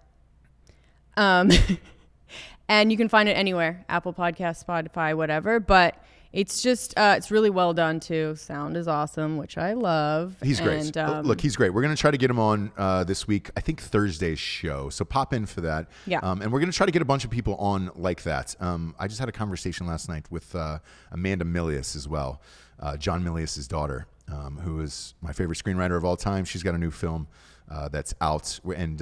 And you can find it anywhere, Apple Podcasts, Spotify, whatever. But it's just, it's really well done too. Sound is awesome, which I love. He's great. And, Look, he's great. We're going to try to get him on this week, I think Thursday's show. So pop in for that. Yeah. And we're going to try to get a bunch of people on like that. I just had a conversation last night with Amanda Milius as well, John Milius' daughter, who is my favorite screenwriter of all time. She's got a new film that's out, and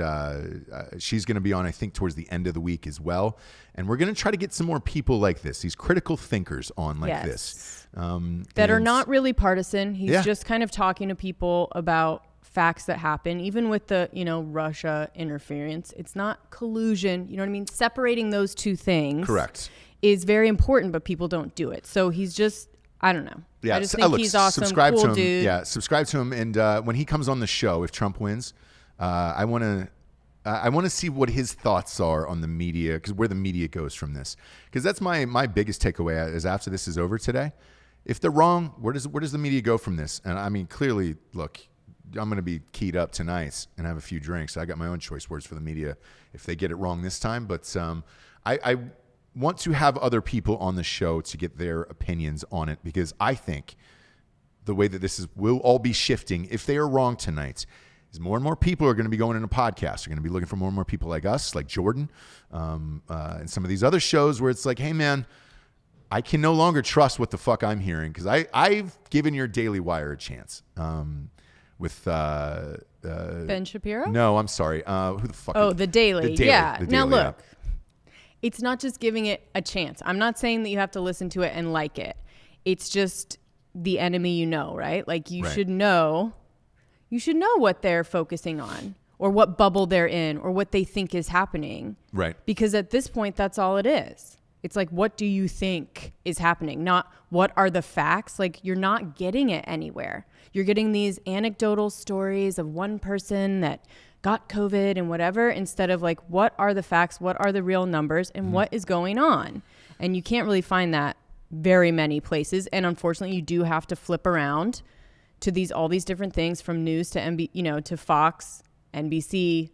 she's going to be on, I think, towards the end of the week as well. And we're going to try to get some more people like this, these critical thinkers on like this. that are not really partisan. He's just kind of talking to people about facts that happen, even with the, Russia interference. It's not collusion. You know what I mean? Separating those two things Correct. is very important, but people don't do it. So he's just, I don't know. Yeah, I just think he's awesome, subscribe cool to him. dude. Yeah, subscribe to him, and when he comes on the show, if Trump wins, I want to see what his thoughts are on the media, because where the media goes from this. Because that's my biggest takeaway is after this is over today. If they're wrong, where does the media go from this? And I mean, clearly, look, I'm going to be keyed up tonight and have a few drinks. I got my own choice words for the media if they get it wrong this time. But I want to have other people on the show to get their opinions on it, because I think the way that will all be shifting if they are wrong tonight is more and more people are going to be going into podcasts. They're going to be looking for more and more people like us, like Jordan, and some of these other shows where it's like, hey man, I can no longer trust what the fuck I'm hearing, because I've given your Daily Wire a chance with Ben Shapiro? No, I'm sorry. Who the fuck? Oh, The Daily. Yeah. The Now Daily, look, it's not just giving it a chance. I'm not saying that you have to listen to it and like it. It's just the enemy, right? Like you Right. should know what they're focusing on, or what bubble they're in, or what they think is happening. Right. Because at this point, that's all it is. It's like, what do you think is happening? Not what are the facts? Like, you're not getting it anywhere. You're getting these anecdotal stories of one person that got COVID and whatever, instead of like, what are the facts? What are the real numbers? And what is going on? And you can't really find that very many places. And unfortunately, you do have to flip around to all these different things, from news to to Fox, NBC,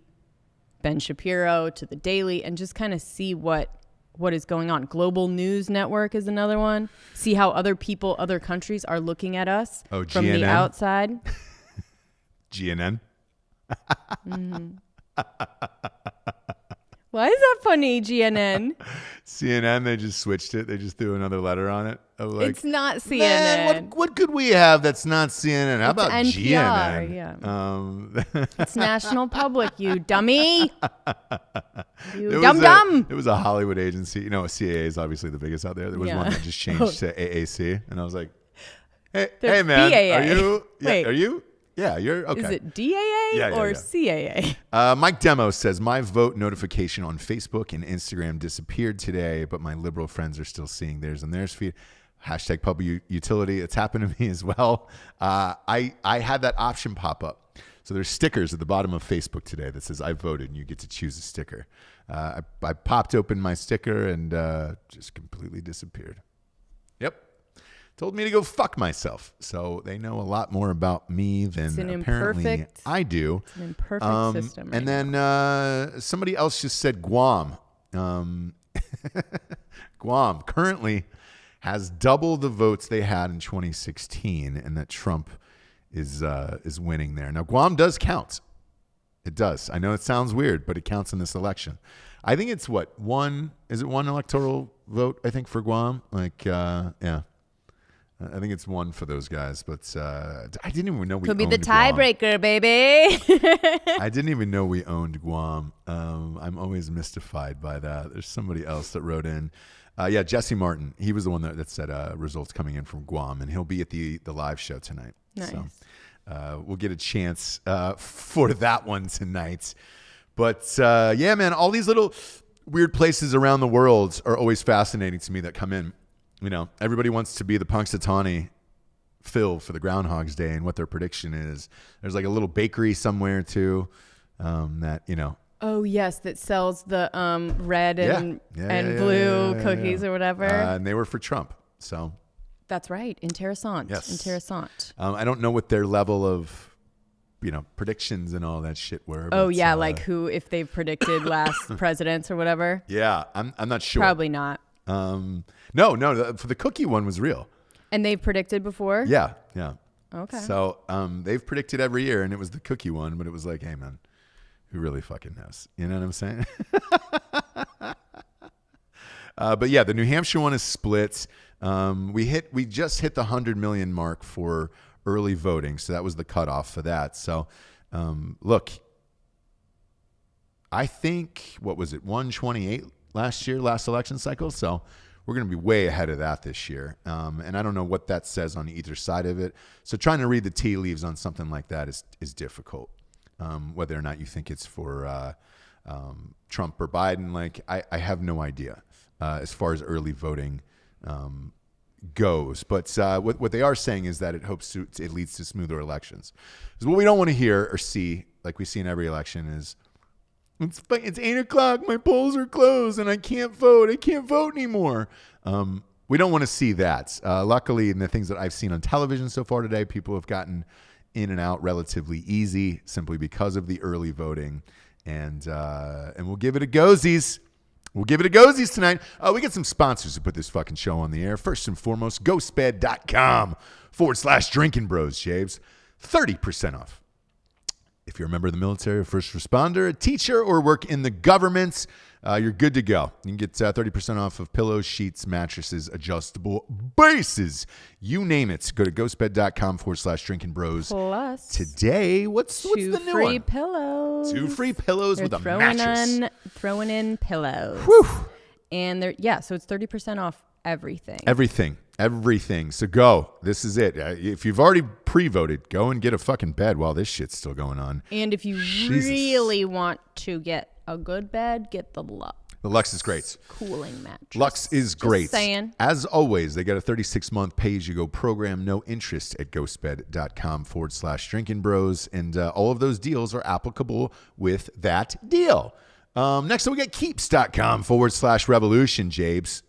Ben Shapiro, to The Daily, and just kind of see what is going on. Global News Network is another one. See how other countries are looking at us from GNN? the outside. GNN. Why is that funny, GNN? CNN, they just switched it. They just threw another letter on it. Of like, It's not CNN. man, what could we have that's not CNN? How about NPR, GNN? yeah. It's National Public, you dummy. You There dum-dum. It was a Hollywood agency. CAA is obviously the biggest out there. There was Yeah. one that just changed to AAC. And I was like, hey There's man, BAA. are you? Yeah, Wait. are you? Yeah, you're okay. Is it DAA or yeah. CAA? Mike Demo says, my vote notification on Facebook and Instagram disappeared today, but my liberal friends are still seeing theirs on theirs feed. Hashtag public utility. It's happened to me as well. I had that option pop up. So there's stickers at the bottom of Facebook today that says I voted, and you get to choose a sticker. I popped open my sticker and just completely disappeared. Yep. Told me to go fuck myself. So they know a lot more about me than apparently I do. It's an imperfect system. And then somebody else just said Guam. Guam currently has double the votes they had in 2016, and that Trump is winning there. Now, Guam does count. It does. I know it sounds weird, but it counts in this election. I think it's one electoral vote, I think, for Guam? Yeah. I think it's 1 for those guys, but I didn't even know we Could be owned the Guam. tiebreaker, baby. I didn't even know we owned Guam. I'm always mystified by that. There's somebody else that wrote in. Jesse Martin. He was the one that said results coming in from Guam, and he'll be at the live show tonight. Nice. So we'll get a chance for that one tonight. But man, all these little weird places around the world are always fascinating to me that come in. You know, everybody wants to be the Punxsutawney Phil for the Groundhog's Day and what their prediction is. There's like a little bakery somewhere too that, you know. Oh, yes, that sells the red and blue cookies or whatever. And they were for Trump. So that's right. Interessant. Yes. Interessant. I don't know what their level of, you know, predictions and all that shit were. Oh, but, yeah, like who, if they've predicted last presidents or whatever. Yeah, I'm not sure. Probably not. No, for the cookie one was real. And they've predicted before? Yeah. Okay. So they've predicted every year, and it was the cookie one, but it was like, hey, man, who really fucking knows? You know what I'm saying? But yeah, the New Hampshire one is split. We just hit the 100 million mark for early voting, so that was the cutoff for that. So look, I think, what was it, 128 last election cycle? So we're going to be way ahead of that this year. And I don't know what that says on either side of it. So trying to read the tea leaves on something like that is difficult. Whether or not you think it's for Trump or Biden, like I have no idea as far as early voting goes. But what they are saying is that it leads to smoother elections. Because what we don't want to hear or see, like we see in every election, is it's 8:00. My polls are closed and I can't vote. I can't vote anymore. We don't want to see that. Luckily, in the things that I've seen on television so far today, people have gotten in and out relatively easy simply because of the early voting. And we'll give it a go-sies. We'll give it a go-sies tonight. We get some sponsors who put this fucking show on the air. First and foremost, ghostbed.com/Drinkin Bros, James. 30% off. If you're a member of the military, a first responder, a teacher, or work in the government, you're good to go. You can get 30% off of pillows, sheets, mattresses, adjustable bases. You name it. Go to ghostbed.com/Drinkin Bros. Plus, today, what's the new one? 2 free pillows. 2 free pillows They're with a mattress. Throwing in pillows. Whew. And so it's 30% off everything. Everything. So go. This is it. If you've already pre-voted, go and get a fucking bed while this shit's still going on. And if you really want to get a good bed, get the Lux. The Lux is great. Cooling mattress. Lux is great. Just saying. As always, they got a 36-month pay-as-you-go program, no interest at ghostbed.com/Drinkin Bros. And all of those deals are applicable with that deal. Next up, we got keeps.com/revolution, Jabes.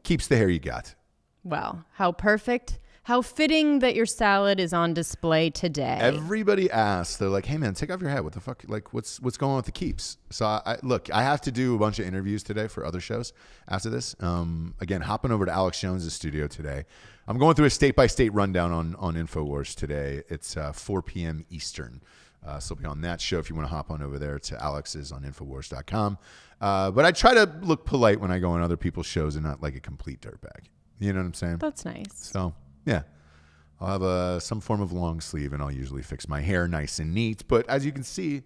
Keeps the hair you got. Wow. How perfect. How fitting that your salad is on display today. Everybody asks, they're like, hey man, take off your hat. What the fuck? Like, what's going on with the Keeps? So I have to do a bunch of interviews today for other shows after this. Again, hopping over to Alex Jones' studio today. I'm going through a state-by-state rundown on InfoWars today. It's 4 p.m. Eastern. So I'll be on that show if you want to hop on over there to Alex's on Infowars.com. But I try to look polite when I go on other people's shows and not like a complete dirtbag. You know what I'm saying? That's nice. So, yeah. I'll have some form of long sleeve, and I'll usually fix my hair nice and neat. But as you can see,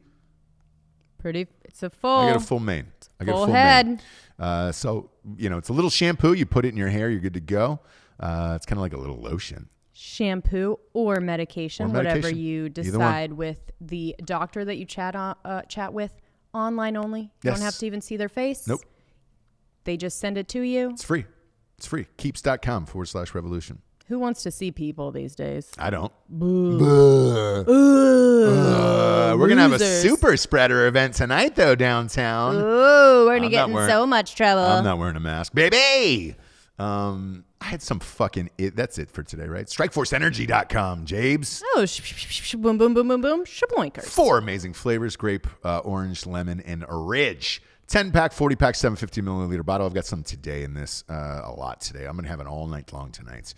it's a full. I got a full mane. I got full a full head. mane. So, it's a little shampoo. You put it in your hair, you're good to go. It's kind of like a little lotion. Shampoo or medication, whatever you Either decide with the doctor that you chat with, online only. You Yes. don't have to even see their face. Nope. They just send it to you. It's free. Keeps.com/revolution. Who wants to see people these days? I don't. Boo. We're going to have a Losers. super spreader event tonight, though, downtown. Ooh, we're going to I'm get not in wearing- so much trouble. I'm not wearing a mask. Baby! I had some fucking... That's it for today, right? StrikeForceEnergy.com, Jabes. Oh, boom, boom, boom, boom, boom. Shaboinkers. 4 amazing flavors: grape, orange, lemon, and ridge. 10-pack, 40-pack, 750 milliliter bottle. I've got some today in this, a lot today. I'm going to have it all night long tonight.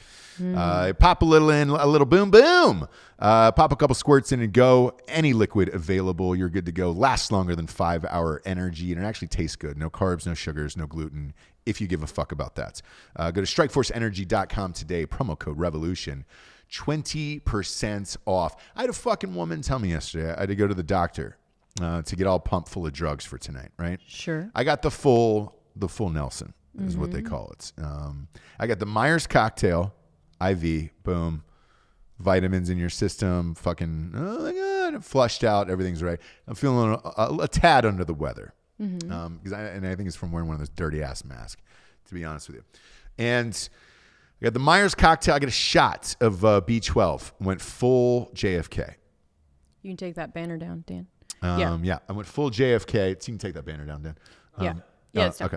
Pop a little in, a little boom, boom. Pop a couple squirts in and go. Any liquid available, you're good to go. Lasts longer than 5-hour energy, and it actually tastes good. No carbs, no sugars, no gluten, if you give a fuck about that. Go to strikeforceenergy.com today, promo code REVOLUTION. 20% off. I had a fucking woman tell me yesterday I had to go to the doctor to get all pumped full of drugs for tonight, right? Sure. I got the full Nelson is what they call it. I got the Myers cocktail, IV, boom, vitamins in your system, fucking, oh my God, flushed out, everything's right. I'm feeling a tad under the weather. Because I think it's from wearing one of those dirty ass masks, to be honest with you. And I got the Myers cocktail. I got a shot of B12. Went full JFK. You can take that banner down, Dan. Yeah, I went full JFK. So you can take that banner down, Dan. It's down. Okay.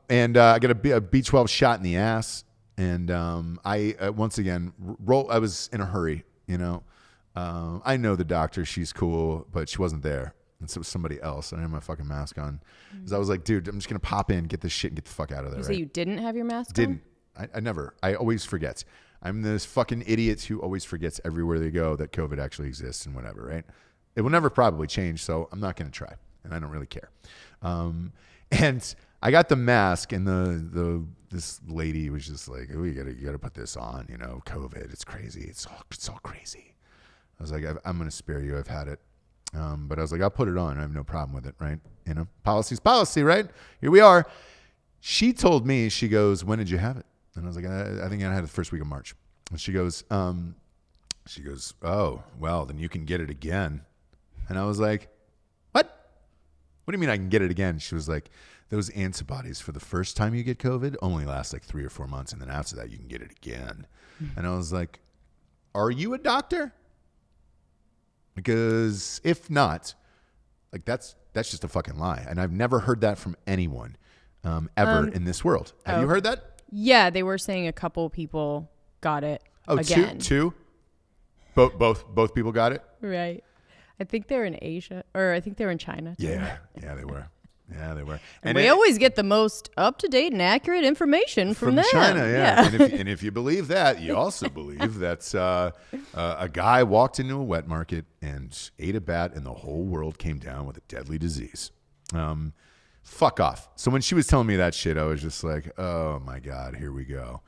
And I got a B12 shot in the ass. And I once again I was in a hurry. You know, I know the doctor. She's cool, but she wasn't there. And so it was somebody else. I didn't have my fucking mask on. Because I was like, dude, I'm just gonna pop in, get this shit, and get the fuck out of there. You say you didn't have your mask on? Didn't. I never. I always forget. I'm this fucking idiot who always forgets everywhere they go that COVID actually exists and whatever, right? It will never probably change, so I'm not going to try, and I don't really care. And I got the mask, and this lady was just like, "Oh, you gotta put this on, you know, COVID. It's crazy. It's all crazy." I was like, "I'm going to spare you. I've had it." But I was like, "I'll put it on. I have no problem with it, right? You know, policy's policy, right? Here we are." She told me, she goes, "When did you have it?" And I was like, I think I had it the first week of March. And she goes, "Oh, well, then you can get it again." And I was like, "What? What do you mean I can get it again?" She was like, "Those antibodies for the first time you get COVID only last like 3 or 4 months. And then after that, you can get it again." And I was like, "Are you a doctor? Because if not, like that's just a fucking lie." And I've never heard that from anyone ever in this world. Have you heard that? Yeah, they were saying a couple people got it again. Two? Both people got it? Right. I think they're in Asia, or I think they're in China. Too. Yeah, they were. Yeah, they were. And we always get the most up-to-date and accurate information from them. China, yeah. And if you believe that, you also believe that a guy walked into a wet market and ate a bat, and the whole world came down with a deadly disease. Fuck off. So when she was telling me that shit, I was just like, oh my God, here we go.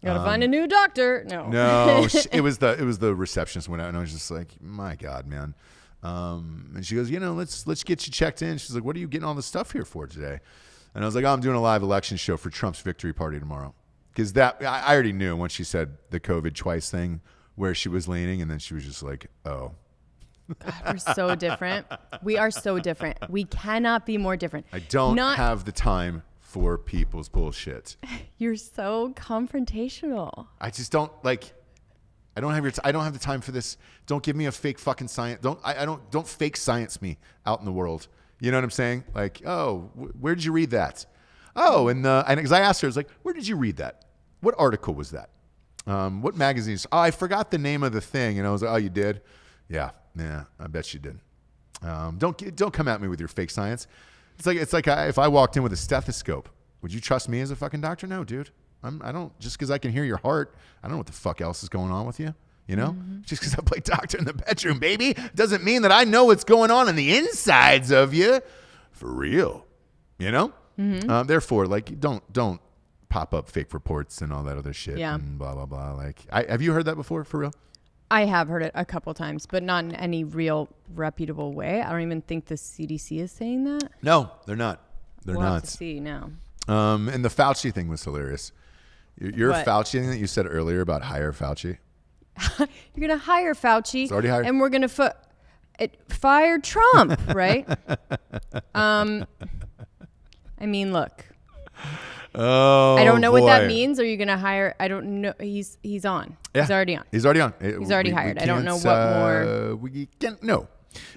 Gotta find a new doctor. No, it was the receptionist went out, and I was just like, my God, man. And she goes, you know, let's get you checked in. She's like, what are you getting all this stuff here for today? And I was like, oh, I'm doing a live election show for Trump's victory party tomorrow. Because that I already knew once she said the COVID twice thing where she was leaning, and then she was just like, oh. God, we're so different. We are so different. We cannot be more different. I don't have the time for people's bullshit. You're so confrontational. I just don't like. I don't have the time for this. Don't give me a fake fucking science. Don't fake science me out in the world. You know what I'm saying? Like, oh, where did you read that? Oh, and because I asked her, I was like, where did you read that? What article was that? What magazine? Oh, I forgot the name of the thing. And I was like, oh, you did? Yeah, I bet you did. Don't come at me with your fake science. It's like if I walked in with a stethoscope, would you trust me as a fucking doctor? No, dude. I don't, just because I can hear your heart, I don't know what the fuck else is going on with you. You know, just because I play doctor in the bedroom, baby, doesn't mean that I know what's going on in the insides of you, for real. You know, therefore, like, don't pop up fake reports and all that other shit and blah blah blah. Like, have you heard that before, for real? I have heard it a couple times, but not in any real reputable way. I don't even think the CDC is saying that. No, they're not. They're we'll not. Have to see now. And the Fauci thing was hilarious. Your What? Fauci thing that you said earlier about hire Fauci. You're going to hire Fauci. It's already hired. And we're going to fire Trump, right? I mean, look. Oh, I don't know boy. what that means. Are you going to hire? I don't know. He's on. Yeah. He's already on. He's already on. He's already hired. I don't know what more. We can't know.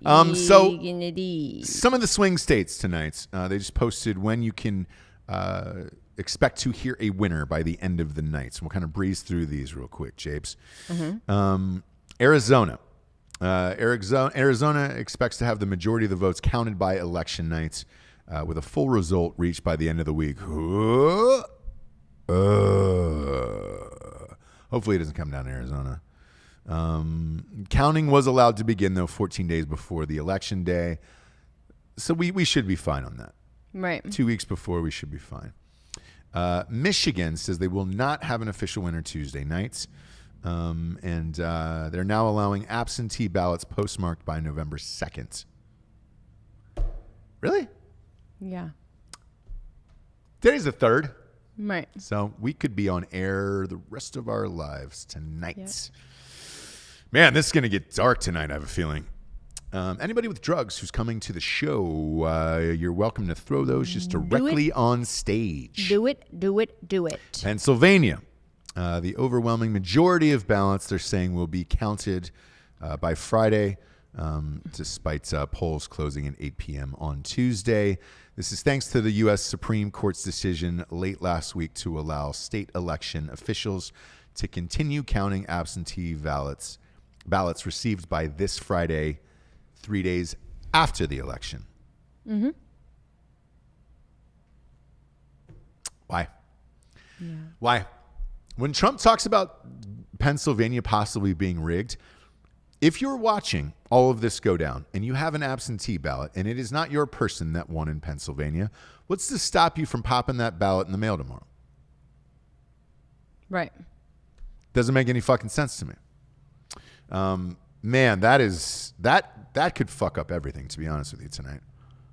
Gonna Some of the swing states tonight, they just posted when you can expect to hear a winner by the end of the night. So we'll kind of breeze through these real quick, Japes. Arizona. Arizona expects to have the majority of the votes counted by election night. with a full result reached by the end of the week. Hopefully it doesn't come down to Arizona. Counting was allowed to begin, though, 14 days before the election day. So we should be fine on that. Right. 2 weeks before, we should be fine. Michigan says they will not have an official winner Tuesday nights. And they're now allowing absentee ballots postmarked by November 2nd. Really? Yeah. Today's the 3rd. Right. So we could be on air the rest of our lives tonight. Yep. Man, this is going to get dark tonight, I have a feeling. Anybody with drugs who's coming to the show, you're welcome to throw those just directly on stage. Do it. Pennsylvania. The overwhelming majority of ballots, they're saying, will be counted by Friday, despite polls closing at 8 p.m. on Tuesday. This is thanks to the U.S. Supreme Court's decision late last week to allow state election officials to continue counting absentee ballots received by this Friday, 3 days after the election. Mm-hmm. Why? Yeah. Why? When Trump talks about Pennsylvania possibly being rigged, if you're watching all of this go down and you have an absentee ballot and it is not your person that won in Pennsylvania, what's to stop you from popping that ballot in the mail tomorrow? Right. Doesn't make any fucking sense to me. Man, that could fuck up everything, to be honest with you tonight.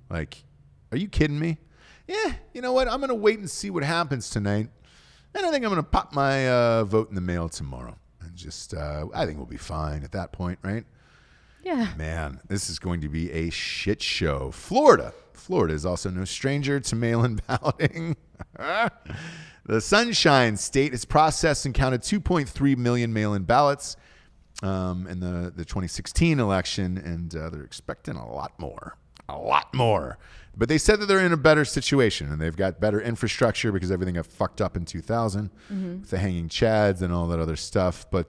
Like, are you kidding me? Yeah, you know what? I'm going to wait and see what happens tonight. And I think I'm going to pop my vote in the mail tomorrow. And just, I think we'll be fine at that point, right? Yeah. Man, this is going to be a shit show. Florida is also no stranger to mail-in balloting. The Sunshine State has processed and counted 2.3 million mail-in ballots in the 2016 election, and they're expecting a lot more. But they said that they're in a better situation, and they've got better infrastructure because everything got fucked up in 2000 with the hanging chads and all that other stuff. But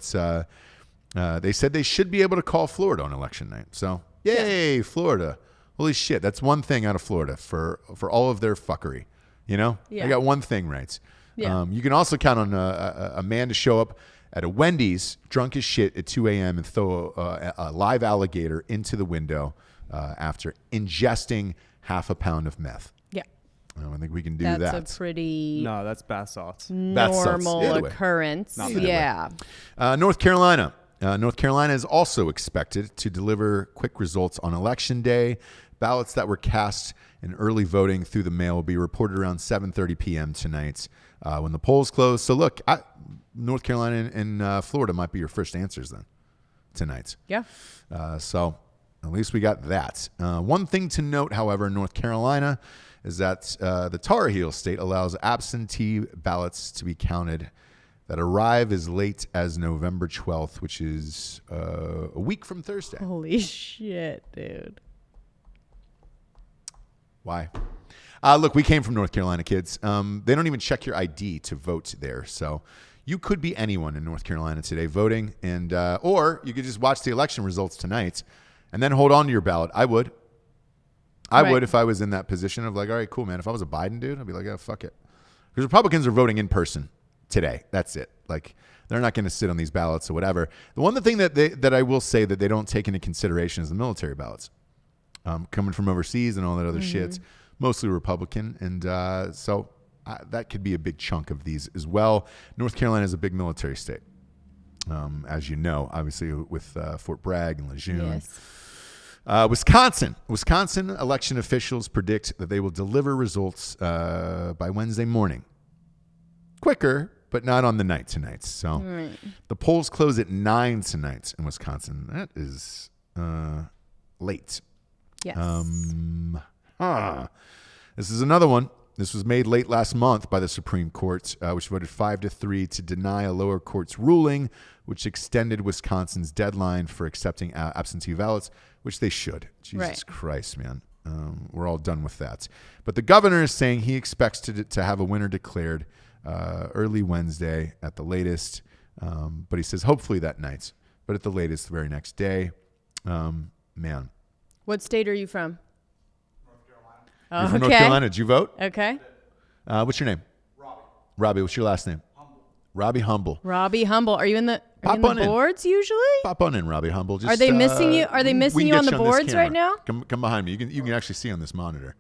they said they should be able to call Florida on election night. So, yay, Florida. Holy shit, that's one thing out of Florida for all of their fuckery. You know? Yeah. They got one thing right. Yeah. You can also count on a man to show up at a Wendy's drunk as shit at 2 a.m. and throw a live alligator into the window after ingesting half a pound of meth. Yeah. I think we can do that's that. That's a pretty No, that's bath salts. normal occurrence. Yeah. North Carolina. North Carolina is also expected to deliver quick results on Election Day. Ballots that were cast in early voting through the mail will be reported around 7:30 p.m. tonight when the polls close. So look, North Carolina and Florida might be your first answers then tonight. Yeah. So at least we got that. One thing to note, however, in North Carolina is that the Tar Heel state allows absentee ballots to be counted that arrive as late as November 12th, which is a week from Thursday. Holy shit, dude. Why? Look, we came from North Carolina, kids. They don't even check your ID to vote there. So you could be anyone in North Carolina today voting, and or you could just watch the election results tonight and then hold on to your ballot. I would. I would if I was in that position of like, all right, cool, man. If I was a Biden dude, I'd be like, oh, fuck it. Because Republicans are voting in person today. That's it. Like, they're not going to sit on these ballots or whatever. The one thing that I will say that they don't take into consideration is the military ballots. Coming from overseas and all that other shit, mostly Republican. And so that could be a big chunk of these as well. North Carolina is a big military state, as you know, obviously with Fort Bragg and Lejeune. Yes. Wisconsin election officials predict that they will deliver results by Wednesday morning. Quicker, but not on the night tonight. So the polls close at 9 tonight in Wisconsin. That is late. Yes. This is another one. This was made late last month by the Supreme Court, which voted 5-3 to deny a lower court's ruling, which extended Wisconsin's deadline for accepting absentee ballots, which they should. Jesus Christ, man. We're all done with that. But the governor is saying he expects to have a winner declared early Wednesday at the latest. But he says hopefully that night, but at the latest the very next day. Man. What state are you from? North Carolina. You're from North Carolina. Did you vote? Okay. What's your name? Robbie. What's your last name? Robbie Humble. Robbie Humble. Are you in the boards usually? Pop on in, Robbie Humble. Just, Are they missing you? Are they missing you on the boards right now? Come behind me. You can actually see on this monitor.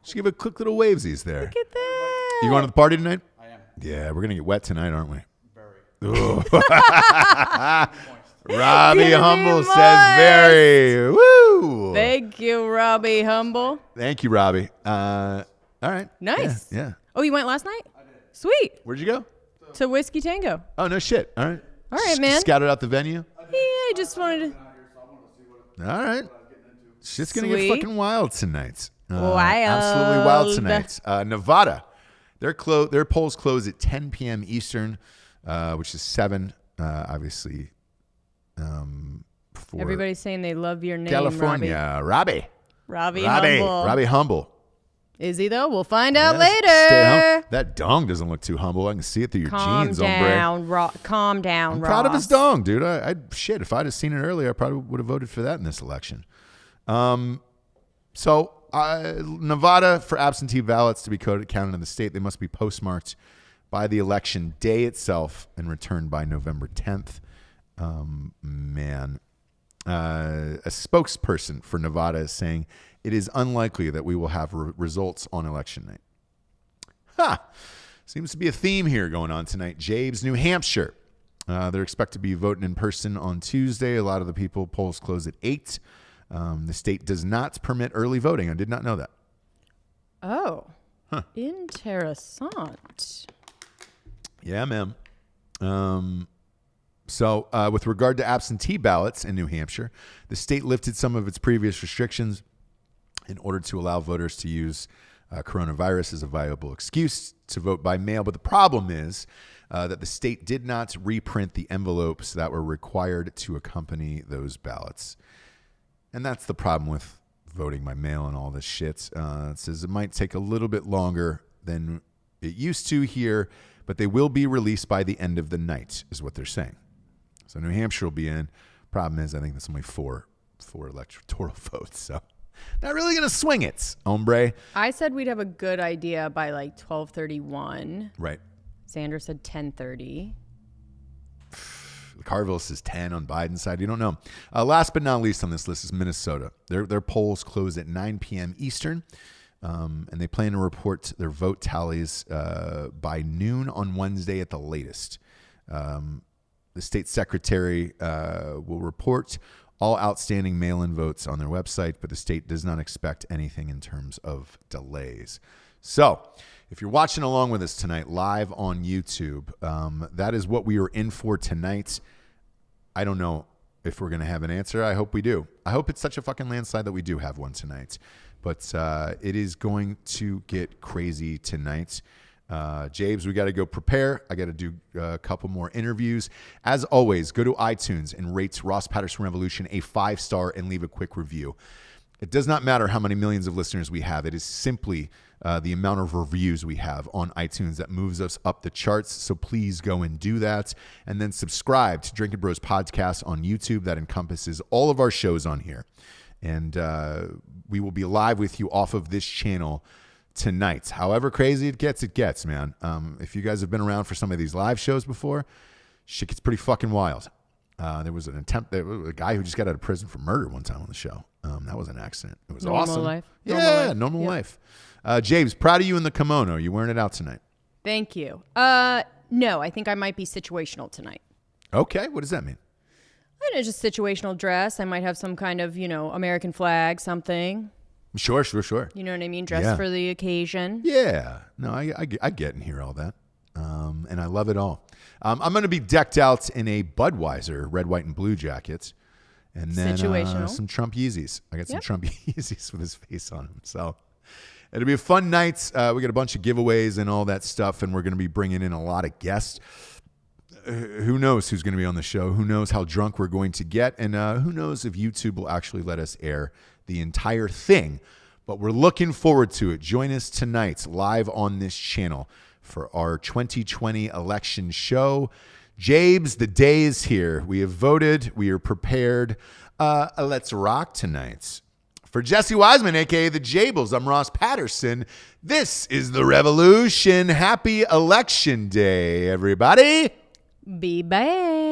Just give a quick little wavesies there. Look at that. You going to the party tonight? I am. Yeah, we're gonna get wet tonight, aren't we? Very. Robbie Humble says very. Woo! Thank you, Robbie Humble. Thank you, Robbie. All right. Nice. Yeah. Oh, you went last night? I did. Sweet. Where'd you go? To Whiskey Tango. Oh, no shit. All right. All right, man. Scouted out the venue? Yeah, I just wanted to. All right. Shit's going to get Sweet. fucking wild tonight. Wild. Absolutely wild tonight. Nevada, their polls close at 10 p.m. Eastern, which is 7, obviously. For Everybody's saying they love your name, California. Robbie Humble. Robbie Humble. Is he though? We'll find out Yes. Stay later. home. That dong doesn't look too humble. I can see it through your Calm jeans, down, hombre. calm down, I'm Ross. proud of his dong, dude. Shit, if I'd have seen it earlier, I probably would have voted for that in this election. So Nevada, for absentee ballots to be counted in the state, they must be postmarked by the election day itself and returned by November 10th. A spokesperson for Nevada is saying it is unlikely that we will have results on election night. Seems to be a theme here going on tonight. Jabes, New Hampshire. They're expected to be voting in person on Tuesday. A lot of the polls close at 8. The state does not permit early voting. I did not know that. Oh, interessant. Yeah, ma'am. So with regard to absentee ballots in New Hampshire, the state lifted some of its previous restrictions in order to allow voters to use coronavirus as a viable excuse to vote by mail. But the problem is that the state did not reprint the envelopes that were required to accompany those ballots. And that's the problem with voting by mail and all this shit. It says it might take a little bit longer than it used to here, but they will be released by the end of the night, is what they're saying. So New Hampshire will be in. Problem is, I think that's only four electoral votes. So not really going to swing it, hombre. I said we'd have a good idea by like 12:31. Right. Sanders said 10:30. Carville says 10 on Biden's side. You don't know. Last but not least on this list is Minnesota. Their polls close at 9 p.m. Eastern, and they plan to report their vote tallies by noon on Wednesday at the latest. The state secretary will report all outstanding mail-in votes on their website, but the state does not expect anything in terms of delays. So if you're watching along with us tonight live on YouTube, that is what we are in for tonight. I don't know if we're going to have an answer. I hope we do. I hope it's such a fucking landslide that we do have one tonight. But it is going to get crazy tonight. Jabes, we got to go prepare. I got to do a couple more interviews. As always, go to iTunes and rate Ross Patterson Revolution a 5-star and leave a quick review. It does not matter how many millions of listeners we have. It is simply the amount of reviews we have on iTunes that moves us up the charts. So please go and do that. And then subscribe to Drinkin Bros podcast on YouTube. That encompasses all of our shows on here. And we will be live with you off of this channel tonight. However crazy it gets, man. If you guys have been around for some of these live shows before, shit gets pretty fucking wild. There was a guy who just got out of prison for murder one time on the show. That was an accident. It was awesome. Normal life. James, proud of you in the kimono. Are you wearing it out tonight? Thank you. No, I think I might be situational tonight. Okay. What does that mean? I don't know, just situational dress. I might have some kind of, American flag, something. Sure. You know what I mean? Dress for the occasion. Yeah. No, I get and hear all that. And I love it all. I'm going to be decked out in a Budweiser red, white, and blue jacket. And then some Trump Yeezys. I got some Trump Yeezys with his face on them. So it'll be a fun night. We got a bunch of giveaways and all that stuff. And we're going to be bringing in a lot of guests. Who knows who's going to be on the show? Who knows how drunk we're going to get? And who knows if YouTube will actually let us air the entire thing. But we're looking forward to it. Join us tonight live on this channel for our 2020 election show. Jabes, the day is here. We have voted. We are prepared. Let's rock tonight. For Jessie Wiseman, a.k.a. the Jables, I'm Ross Patterson. This is The Revolution. Happy Election Day, everybody. Be bad.